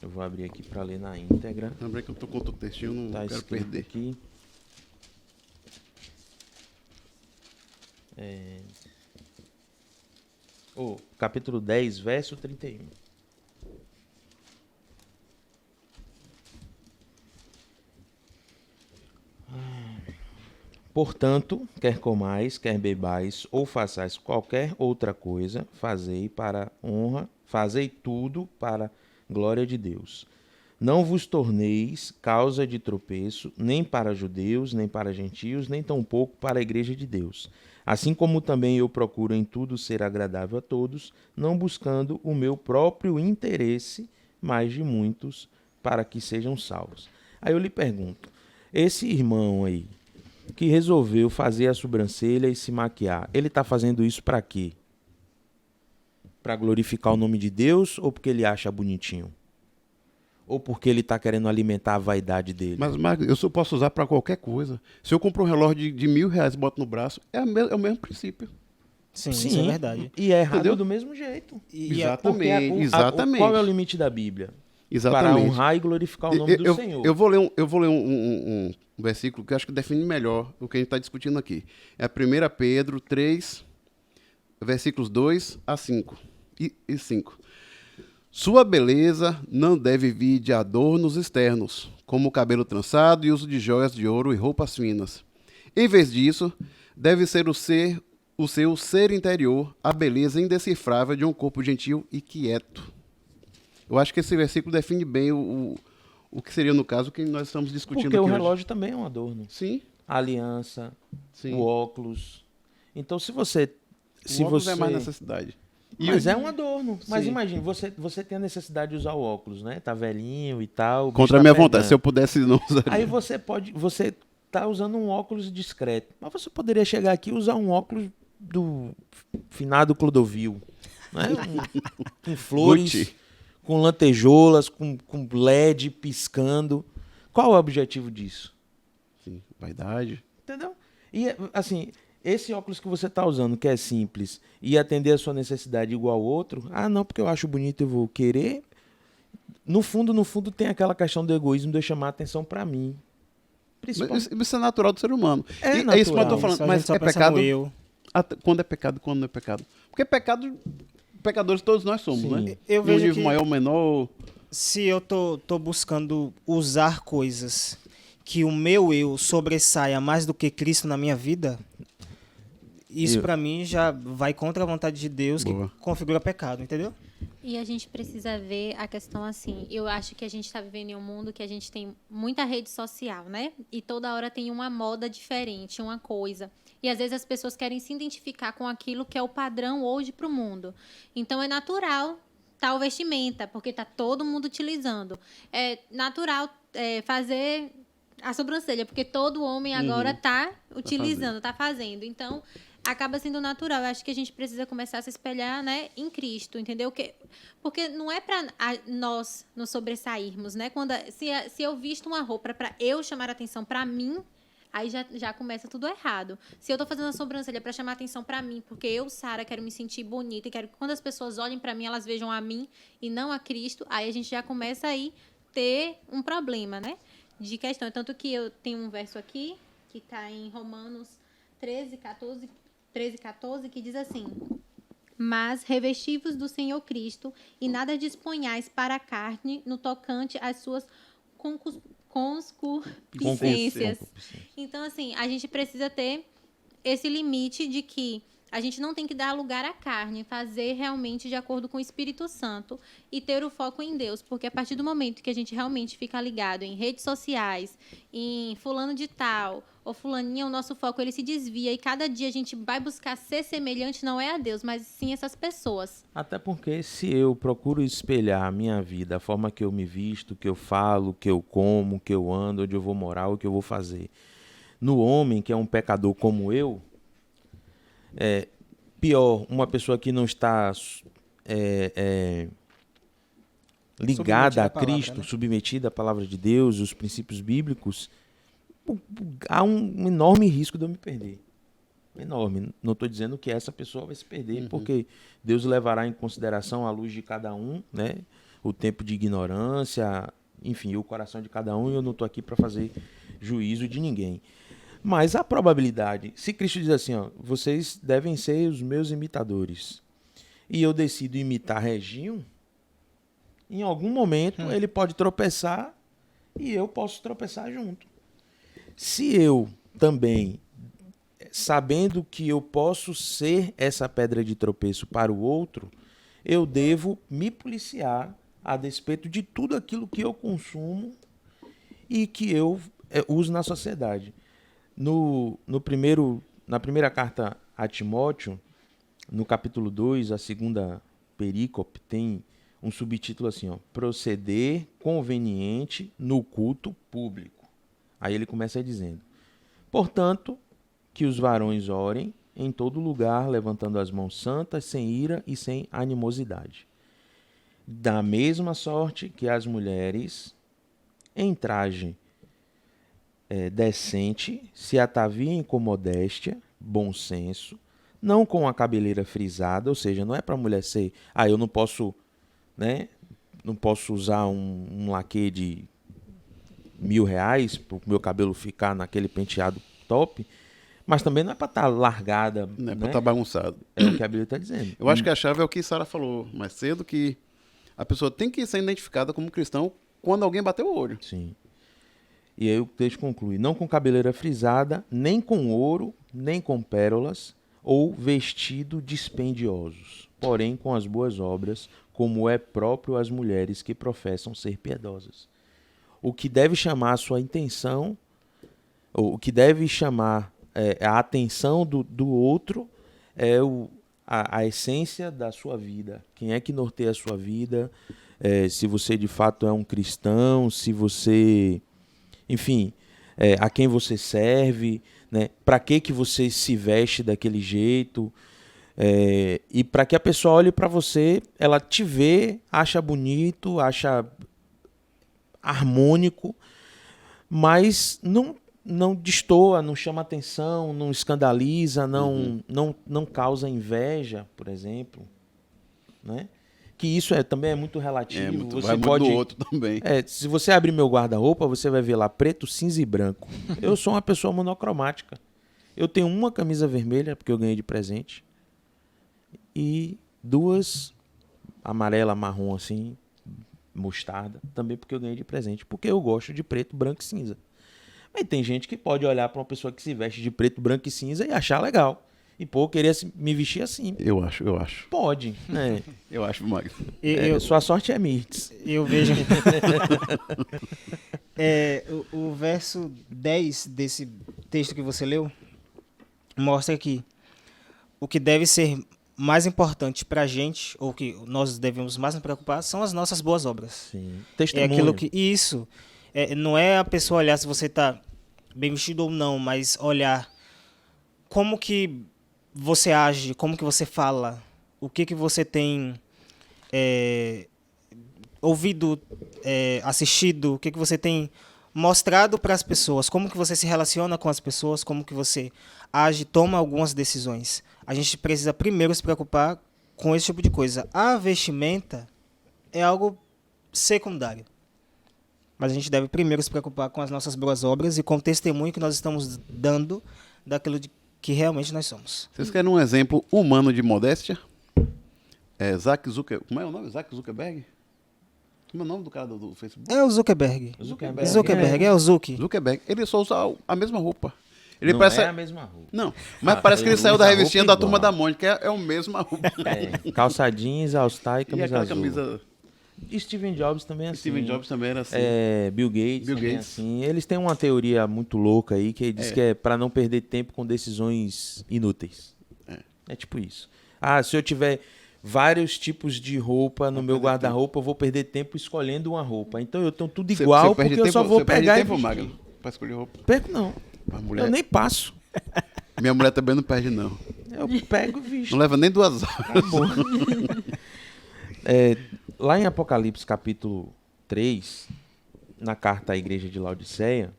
Eu vou abrir aqui para ler na íntegra. Lembrei que eu tô com outro textinho, não Tá quero escrito perder. aqui. Capítulo 10, verso 31. Portanto, quer comais, quer bebais, ou façais qualquer outra coisa, fazei tudo para glória de Deus. Não vos torneis causa de tropeço, nem para judeus, nem para gentios, nem tampouco para a igreja de Deus. Assim como também eu procuro em tudo ser agradável a todos, não buscando o meu próprio interesse, mas de muitos, para que sejam salvos. Aí eu lhe pergunto, esse irmão aí, que resolveu fazer a sobrancelha e se maquiar, ele está fazendo isso para quê? Para glorificar o nome de Deus ou porque ele acha bonitinho? Ou porque ele está querendo alimentar a vaidade dele? Mas, Marcos, eu só posso usar para qualquer coisa. Se eu compro um relógio de R$ 1.000 e boto no braço, é o mesmo princípio. Sim, isso é verdade. E é errado Entendeu? do mesmo jeito. Exatamente, Porque exatamente. qual é o limite da Bíblia? Exatamente. Para honrar e glorificar o nome do Senhor. Eu vou ler um versículo que eu acho que define melhor o que a gente está discutindo aqui. É 1 Pedro 3, versículos 2 a 5 e 5. Sua beleza não deve vir de adornos externos, como o cabelo trançado e uso de joias de ouro e roupas finas. Em vez disso, deve ser o seu ser interior, a beleza indecifrável de um corpo gentil e quieto. Eu acho que esse versículo define bem o que seria, no caso, o que nós estamos discutindo Porque aqui o hoje. relógio também é um adorno. Sim, A aliança, sim. o óculos. Então, se você... O óculos é mais necessidade. Mas é um adorno. Mas Sim. imagine, você tem a necessidade de usar o óculos, né? Tá velhinho e tal. o bicho Contra a tá minha pegando. vontade. Se eu pudesse, não usaria. Aí você tá usando um óculos discreto. Mas você poderia chegar aqui e usar um óculos do finado Clodovil. Né? Com flores, Gucci. com lantejoulas, com LED piscando. Qual é o objetivo disso? Sim, vaidade. Entendeu? E, assim, esse óculos que você está usando, que é simples, e atender a sua necessidade igual ao outro, não, porque eu acho bonito, eu vou querer. No fundo, tem aquela questão do egoísmo de eu chamar a atenção para mim. Mas isso é natural do ser humano. É É isso que eu natural. tô falando. Só a Mas gente só é pensa pecado. no eu. Quando é pecado, quando não é pecado? Porque pecadores todos nós somos, Sim. né? Eu Num vejo nível que maior ou menor. se eu tô buscando usar coisas que o meu eu sobressaia mais do que Cristo na minha vida, isso pra mim já vai contra a vontade de Deus, Boa. que configura pecado, entendeu? E a gente precisa ver a questão assim. Eu acho que a gente está vivendo em um mundo que a gente tem muita rede social, né? E toda hora tem uma moda diferente, uma coisa. E às vezes as pessoas querem se identificar com aquilo que é o padrão hoje para o mundo. Então é natural tal vestimenta, porque está todo mundo utilizando. É natural fazer a sobrancelha, porque todo homem agora está utilizando, está fazendo. Então acaba sendo natural. Eu acho que a gente precisa começar a se espelhar, né, em Cristo, entendeu? Porque não é para nós nos sobressairmos, né? Se eu visto uma roupa para eu chamar a atenção para mim, aí já começa tudo errado. Se eu tô fazendo a sobrancelha para chamar a atenção para mim, porque eu, Sara, quero me sentir bonita e quero que quando as pessoas olhem para mim, elas vejam a mim e não a Cristo, aí a gente já começa aí ter um problema, né? De questão. Tanto que eu tenho um verso aqui, que está em Romanos 13, 14, que diz assim: mas revesti-vos do Senhor Cristo e nada disponhais para a carne no tocante às suas concupiscências. Então, assim, a gente precisa ter esse limite de que a gente não tem que dar lugar à carne, fazer realmente de acordo com o Espírito Santo e ter o foco em Deus, porque a partir do momento que a gente realmente fica ligado em redes sociais, em fulano de tal ou fulaninha, o nosso foco ele se desvia e cada dia a gente vai buscar ser semelhante não é a Deus, mas sim essas pessoas. Até porque se eu procuro espelhar a minha vida, a forma que eu me visto, que eu falo, que eu como, que eu ando, onde eu vou morar, o que eu vou fazer, no homem que é um pecador como eu, pior, uma pessoa que não está ligada Submetida a à palavra, Cristo, né? submetida à palavra de Deus, os princípios bíblicos, há um enorme risco de eu me perder. Enorme. Não estou dizendo que essa pessoa vai se perder, porque Deus levará em consideração a luz de cada um, né? O tempo de ignorância, enfim, o coração de cada um, e eu não estou aqui para fazer juízo de ninguém. Mas a probabilidade, se Cristo diz assim, ó, vocês devem ser os meus imitadores, e eu decido imitar Reginho, em algum momento ele pode tropeçar e eu posso tropeçar junto. Se eu também, sabendo que eu posso ser essa pedra de tropeço para o outro, eu devo me policiar a despeito de tudo aquilo que eu consumo e que eu uso na sociedade. Na primeira carta a Timóteo, no capítulo 2, a segunda perícope, tem um subtítulo assim, ó, proceder conveniente no culto público. Aí ele começa dizendo, portanto, que os varões orem em todo lugar, levantando as mãos santas, sem ira e sem animosidade. Da mesma sorte que as mulheres, em traje decente, se ataviem com modéstia, bom senso, não com a cabeleira frisada, ou seja, não é para a mulher ser, eu não posso, né, não posso usar um laque de R$ 1.000 para o meu cabelo ficar naquele penteado top, mas também não é para estar largada, Não é né? pra estar bagunçado. É o que a Bíblia está dizendo. Eu acho que a chave é o que Sara falou mais cedo, que a pessoa tem que ser identificada como cristão quando alguém bater o olho. Sim. E aí o texto conclui, não com cabeleira frisada, nem com ouro, nem com pérolas, ou vestido dispendiosos, porém com as boas obras, como é próprio às mulheres que professam ser piedosas. O que deve chamar a sua intenção, ou o que deve chamar a atenção do outro é a essência da sua vida. Quem é que norteia a sua vida? Se você de fato é um cristão, se você, enfim, a quem você serve, né? Para que você se veste daquele jeito? E para que a pessoa olhe para você, ela te vê, acha bonito, acha harmônico, mas não destoa, não chama atenção, não escandaliza, não causa inveja, por exemplo, né? Que isso também é muito relativo. Você vai muito pode, do outro também. se você abrir meu guarda-roupa, você vai ver lá preto, cinza e branco. Eu sou uma pessoa monocromática. Eu tenho uma camisa vermelha, porque eu ganhei de presente, e 2 amarela, marrom assim, mostarda, também porque eu ganhei de presente, porque eu gosto de preto, branco e cinza. Mas tem gente que pode olhar para uma pessoa que se veste de preto, branco e cinza e achar legal. E, querer me vestir assim. Eu acho. Pode, né? Eu acho, Magno. Sua sorte é Mirtz. Eu vejo. O verso 10 desse texto que você leu mostra que o que deve ser mais importante para a gente, ou que nós devemos mais nos preocupar, são as nossas boas obras. Sim. É Testemunho. aquilo que. Isso. Não é a pessoa olhar se você está bem vestido ou não, mas olhar como que você age, como que você fala, o que você tem ouvido, assistido, o que você tem mostrado para as pessoas, como que você se relaciona com as pessoas, como que você age, toma algumas decisões. A gente precisa primeiro se preocupar com esse tipo de coisa. A vestimenta é algo secundário. Mas a gente deve primeiro se preocupar com as nossas boas obras e com o testemunho que nós estamos dando daquilo que realmente nós somos. Vocês querem um exemplo humano de modéstia? Zack Zuckerberg. Como é o nome? Zack Zuckerberg? Como é o nome do cara do Facebook? É o Zuckerberg. Zuckerberg. Zuckerberg, é o Zuck. Zuckerberg. Ele só usa a mesma roupa. Ele não parece... é a mesma roupa. Não, mas parece que ele saiu usa da a revistinha roupa da Turma igual. da Mônica, é o mesmo roupa. Calça jeans, all-star e E camisa aquela azul. camisa... Steve Jobs também é assim. Steve Jobs também era assim. Bill Gates Bill também é Gates. assim. Eles têm uma teoria muito louca aí que diz que é para não perder tempo com decisões inúteis. É tipo isso. Se eu tiver vários tipos de roupa no meu guarda-roupa, eu vou perder tempo escolhendo uma roupa. Então eu tenho tudo igual Você perde porque eu só tempo- vou você perde pegar e tempo, vestir. Magno, pra escolher roupa. Perco não. A mulher... Eu nem passo. Minha mulher também não perde, não. Eu pego e visto. Não leva nem 2 horas. Acabou. Lá em Apocalipse capítulo 3, na carta à igreja de Laodiceia,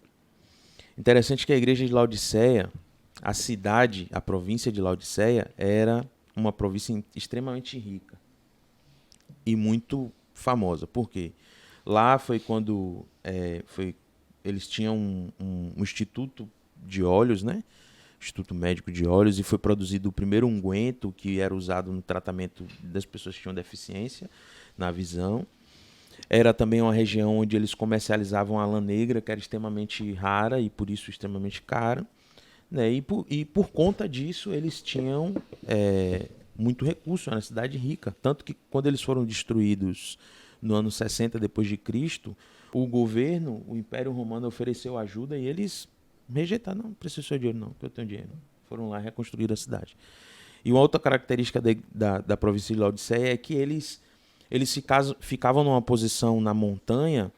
interessante que a igreja de Laodiceia, a cidade, a província de Laodiceia, era uma província extremamente rica e muito famosa. Por quê? Lá foi quando eles tinham um instituto de óleos, né? Instituto Médico de Óleos, e foi produzido o primeiro unguento que era usado no tratamento das pessoas que tinham deficiência na visão. Era também uma região onde eles comercializavam a lã negra, que era extremamente rara e por isso extremamente cara, né? E por conta disso eles tinham muito recurso, era uma cidade rica. Tanto que quando eles foram destruídos no ano 60 depois de Cristo, o governo, o Império Romano ofereceu ajuda e eles rejeitaram. Não preciso do seu dinheiro não, porque eu tenho dinheiro. Foram lá reconstruir a cidade. E uma outra característica da província de Laodiceia é que eles ficavam numa posição na montanha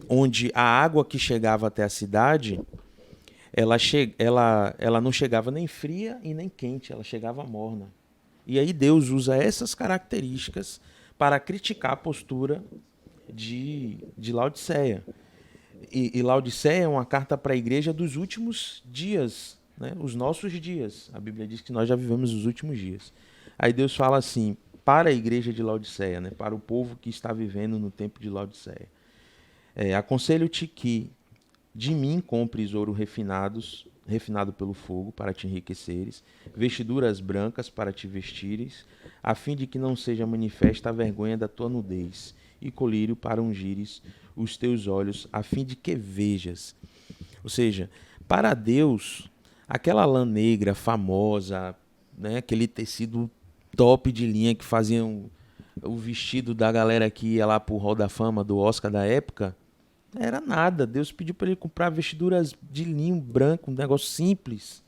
onde a água que chegava até a cidade, ela não chegava nem fria e nem quente, ela chegava morna. E aí Deus usa essas características para criticar a postura de Laodiceia. E Laodiceia é uma carta para a igreja dos últimos dias, né? Os nossos dias. A Bíblia diz que nós já vivemos os últimos dias. Aí Deus fala assim, para a igreja de Laodiceia, né? Para o povo que está vivendo no tempo de Laodiceia. Aconselho-te que de mim compres ouro refinado pelo fogo, para te enriqueceres, vestiduras brancas para te vestires, a fim de que não seja manifesta a vergonha da tua nudez, e colírio para ungires os teus olhos, a fim de que vejas. Ou seja, para Deus, aquela lã negra famosa, né, aquele tecido top de linha que faziam o vestido da galera que ia lá pro Hall da Fama do Oscar da época, era nada. Deus pediu para ele comprar vestiduras de linho branco, um negócio simples,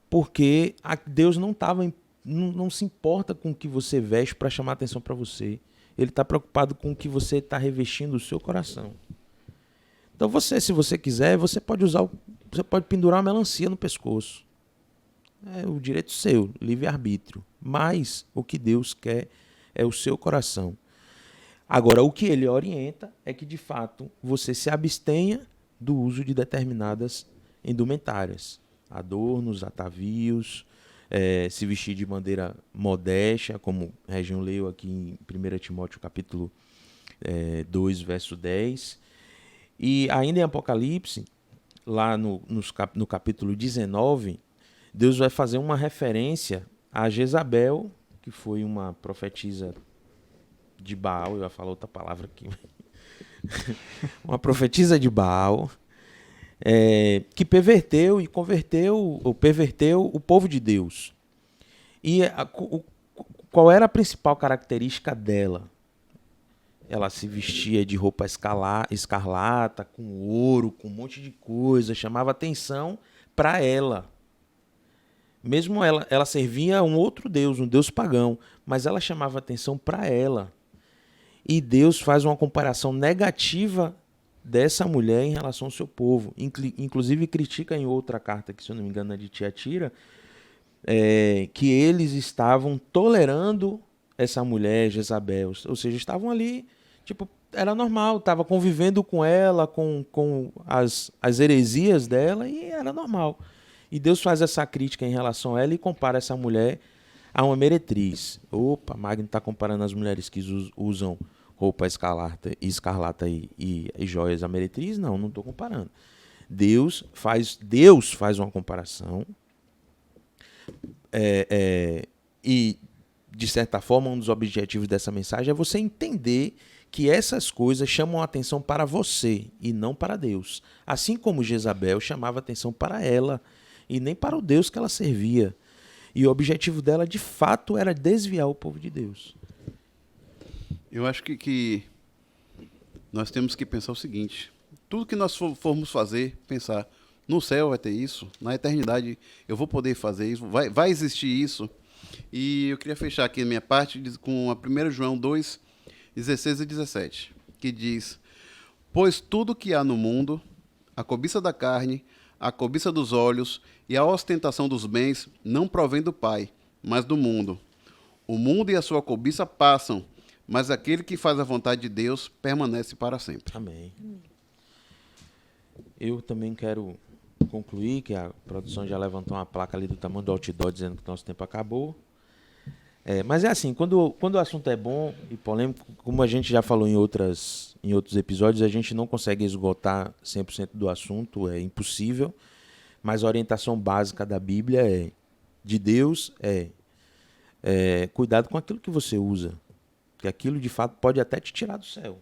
porque Deus não se importa com o que você veste para chamar atenção para você. Ele está preocupado com o que você está revestindo o seu coração. Então se você quiser, você pode pendurar uma melancia no pescoço. É o direito seu, livre-arbítrio. Mas o que Deus quer é o seu coração. Agora, o que ele orienta é que, de fato, você se abstenha do uso de determinadas indumentárias. Adornos, atavios, se vestir de maneira modéstia, como Região leu aqui em 1 Timóteo capítulo 2, verso 10. E ainda em Apocalipse, lá no capítulo 19, Deus vai fazer uma referência a Jezabel, que foi uma profetisa de Baal, eu ia falar outra palavra aqui, uma profetisa de Baal, que perverteu o povo de Deus. E qual era a principal característica dela? Ela se vestia de roupa escarlata, com ouro, com um monte de coisa, chamava atenção para ela. Mesmo ela servia a um outro Deus, um Deus pagão, mas ela chamava atenção para ela. E Deus faz uma comparação negativa dessa mulher em relação ao seu povo. Inclusive critica em outra carta, que se eu não me engano é de Tiatira, que eles estavam tolerando essa mulher, Jezabel. Ou seja, estavam ali, era normal, estava convivendo com ela, com as heresias dela, e era normal. E Deus faz essa crítica em relação a ela e compara essa mulher a uma meretriz. Opa, Magno está comparando as mulheres que usam roupa escarlata e joias a meretriz? Não estou comparando. Deus faz uma comparação e, de certa forma, um dos objetivos dessa mensagem é você entender que essas coisas chamam a atenção para você e não para Deus. Assim como Jezabel chamava atenção para ela e nem para o Deus que ela servia. E o objetivo dela, de fato, era desviar o povo de Deus. Eu acho que nós temos que pensar o seguinte: tudo que nós formos fazer, pensar, no céu vai ter isso, na eternidade eu vou poder fazer isso, vai existir isso. E eu queria fechar aqui a minha parte com a 1 João 2, 16 e 17, que diz: pois tudo que há no mundo, a cobiça da carne, a cobiça dos olhos e a ostentação dos bens, não provém do Pai, mas do mundo. O mundo e a sua cobiça passam, mas aquele que faz a vontade de Deus permanece para sempre. Amém. Eu também quero concluir, que a produção já levantou uma placa ali do tamanho do outdoor dizendo que nosso tempo acabou. Mas é assim, quando o assunto é bom e polêmico, como a gente já falou em outros episódios, a gente não consegue esgotar 100% do assunto, é impossível, mas a orientação básica da Bíblia de Deus cuidado com aquilo que você usa, que aquilo de fato pode até te tirar do céu.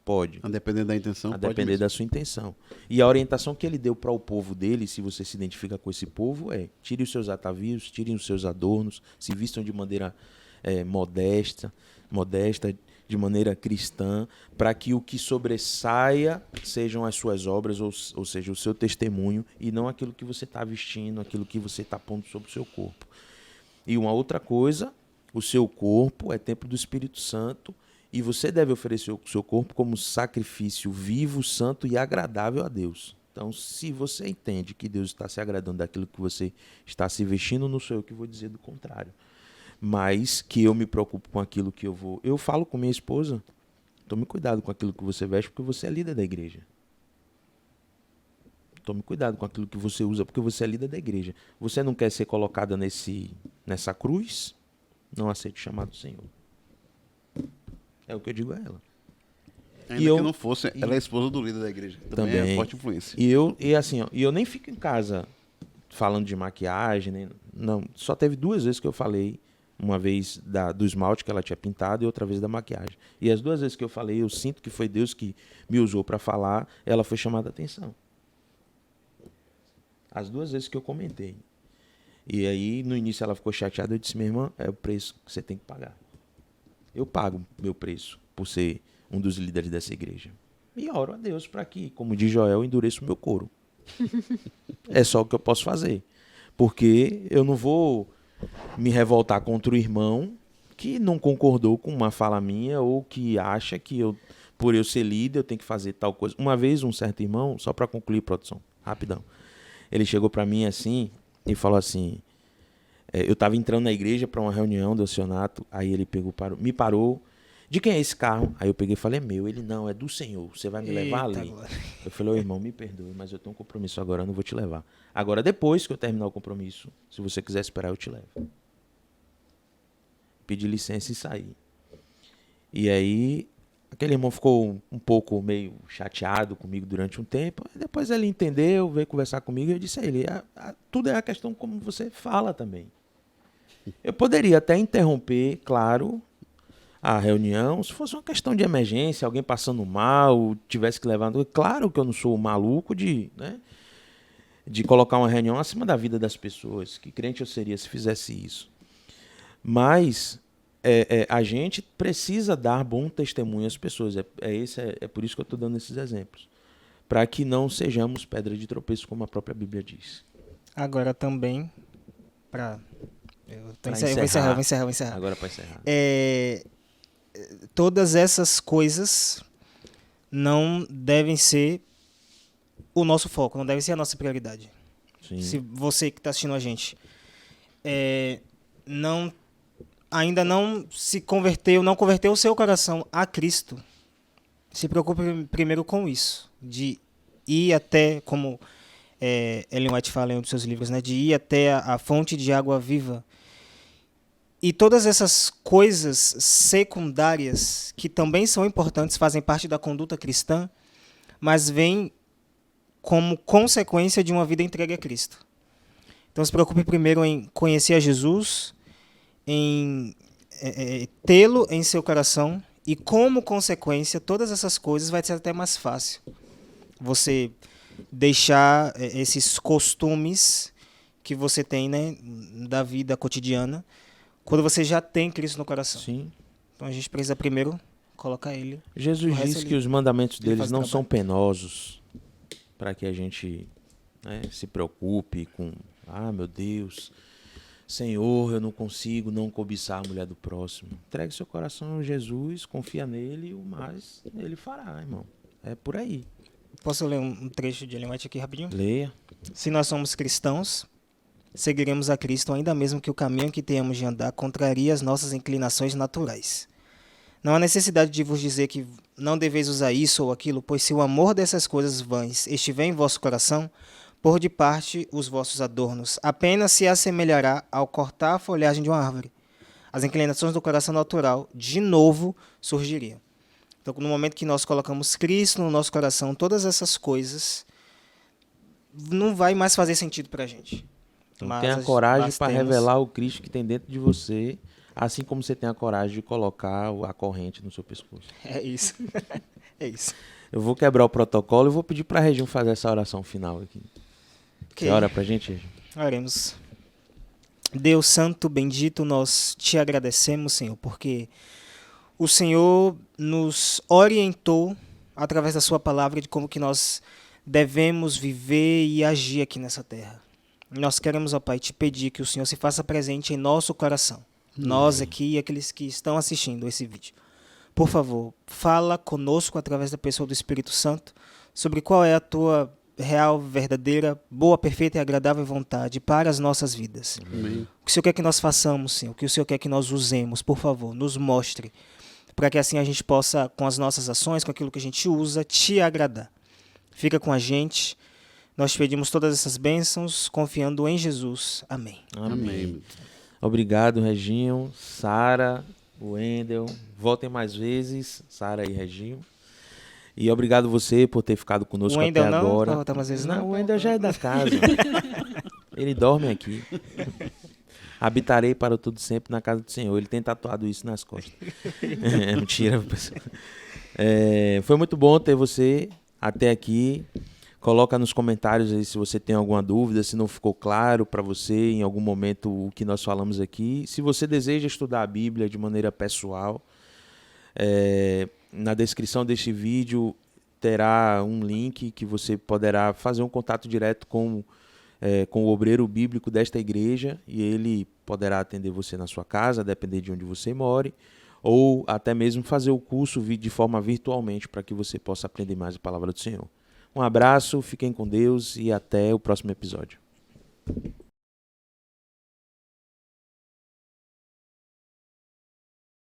Pode. A depender da intenção, A pode depender mesmo. da sua intenção. E a orientação que ele deu para o povo dele, se você se identifica com esse povo, tire os seus atavios, tirem os seus adornos, se vistam de maneira modesta, de maneira cristã, para que o que sobressaia sejam as suas obras, ou seja, o seu testemunho, e não aquilo que você está vestindo, aquilo que você está pondo sobre o seu corpo. E uma outra coisa, o seu corpo é templo do Espírito Santo, e você deve oferecer o seu corpo como sacrifício vivo, santo e agradável a Deus. Então, se você entende que Deus está se agradando daquilo que você está se vestindo, não sou eu que vou dizer do contrário. Mas que eu me preocupo com aquilo que eu vou... Eu falo com minha esposa, tome cuidado com aquilo que você veste, porque você é líder da igreja. Tome cuidado com aquilo que você usa, porque você é líder da igreja. Você não quer ser colocada nessa cruz? Não aceite o chamado do Senhor. É o que eu digo a ela. Ainda que não fosse, ela é esposa do líder da igreja. Também é forte influência. E eu nem fico em casa falando de maquiagem, não. Só teve 2 vezes que eu falei, uma vez do esmalte que ela tinha pintado e outra vez da maquiagem. E as 2 vezes que eu falei, eu sinto que foi Deus que me usou para falar, ela foi chamada a atenção. As 2 vezes que eu comentei. E aí, no início ela ficou chateada, eu disse: minha irmã, é o preço que você tem que pagar. Eu pago meu preço por ser um dos líderes dessa igreja. E oro a Deus para que, como diz Joel, endureça o meu couro. É só o que eu posso fazer. Porque eu não vou me revoltar contra o irmão que não concordou com uma fala minha ou que acha que por eu ser líder, eu tenho que fazer tal coisa. Uma vez, um certo irmão, só para concluir, produção, rapidão, ele chegou para mim assim e falou assim... eu estava entrando na igreja para uma reunião do acionato, aí ele me parou. De quem é esse carro? Aí eu peguei e falei: é meu. Ele: não, é do Senhor, você vai me levar ali. Glória. Eu falei: ô irmão, me perdoe, mas eu tenho um compromisso agora, eu não vou te levar. Agora, depois que eu terminar o compromisso, se você quiser esperar, eu te levo. Pedi licença e saí. E aí, aquele irmão ficou um pouco meio chateado comigo durante um tempo. Depois ele entendeu, veio conversar comigo e eu disse a ele: tudo é a questão como você fala também. Eu poderia até interromper, claro, a reunião, se fosse uma questão de emergência, alguém passando mal, tivesse que levar... Claro que eu não sou maluco de colocar uma reunião acima da vida das pessoas. Que crente eu seria se fizesse isso? Mas a gente precisa dar bom testemunho às pessoas. É por isso que eu estou dando esses exemplos. Para que não sejamos pedra de tropeço, como a própria Bíblia diz. Agora também, vou encerrar. Agora para encerrar. Todas essas coisas não devem ser o nosso foco, não devem ser a nossa prioridade. Sim. Se você que está assistindo a gente ainda não se converteu, não converteu o seu coração a Cristo, se preocupe primeiro com isso, de ir até, como Ellen White fala em um dos seus livros, de ir até a fonte de água viva. E todas essas coisas secundárias, que também são importantes, fazem parte da conduta cristã, mas vêm como consequência de uma vida entregue a Cristo. Então se preocupe primeiro em conhecer a Jesus, em tê-lo em seu coração E como consequência, todas essas coisas vai ser até mais fácil. Você deixar esses costumes que você tem, né, da vida cotidiana, quando você já tem Cristo no coração. Sim. Então a gente precisa primeiro colocar ele. Jesus O resto disse ele- que os mandamentos ele deles faz o não trabalho. são penosos para que a gente, né, se preocupe com, meu Deus, Senhor, eu não consigo não cobiçar a mulher do próximo. Entregue seu coração a Jesus, confia nele e o mais ele fará, irmão. É por aí. Posso ler um trecho de Ellen White aqui rapidinho? Leia. Se nós somos cristãos, seguiremos a Cristo ainda mesmo que o caminho que tenhamos de andar contraria as nossas inclinações naturais. Não há necessidade de vos dizer que não deveis usar isso ou aquilo, pois se o amor dessas coisas vãs estiver em vosso coração, por de parte os vossos adornos, apenas se assemelhará ao cortar a folhagem de uma árvore. As inclinações do coração natural, de novo, surgiriam. Então, no momento que nós colocamos Cristo no nosso coração, todas essas coisas não vai mais fazer sentido para a gente. Então Mas tenha nós coragem para temos- revelar o Cristo que tem dentro de você, assim como você tem a coragem de colocar a corrente no seu pescoço. É isso. É isso. Eu vou quebrar o protocolo e vou pedir para a Região fazer essa oração final aqui. Ok. Você ora para a gente, Região? Oremos. Deus Santo, bendito, nós te agradecemos, Senhor, porque o Senhor nos orientou através da sua palavra de como que nós devemos viver e agir aqui nessa terra. Nós queremos, ó Pai, te pedir que o Senhor se faça presente em nosso coração. Nós aqui e aqueles que estão assistindo esse vídeo. Por favor, fala conosco através da pessoa do Espírito Santo sobre qual é a tua real, verdadeira, boa, perfeita e agradável vontade para as nossas vidas. Amém. O que o Senhor quer que nós façamos, Senhor? O que o Senhor quer que nós usemos? Por favor, nos mostre, para que assim a gente possa, com as nossas ações, com aquilo que a gente usa, te agradar. Fica com a gente. Nós te pedimos todas essas bênçãos, confiando em Jesus. Amém. Amém. Obrigado, Reginho, Sara, Wendel. Voltem mais vezes, Sara e Reginho. E obrigado você por ter ficado conosco O Wendel até não agora. vai voltar mais vezes, não? O Wendel já é da casa. Ele dorme aqui. Habitarei para todo sempre na casa do Senhor. Ele tem tatuado isso nas costas. É mentira, pessoal. Foi muito bom ter você até aqui. Coloca nos comentários aí se você tem alguma dúvida, se não ficou claro para você em algum momento o que nós falamos aqui. Se você deseja estudar a Bíblia de maneira pessoal, na descrição deste vídeo terá um link que você poderá fazer um contato direto com o obreiro bíblico desta igreja e ele poderá atender você na sua casa, depender de onde você more, ou até mesmo fazer o curso de forma virtualmente para que você possa aprender mais a palavra do Senhor. Um abraço, fiquem com Deus e até o próximo episódio.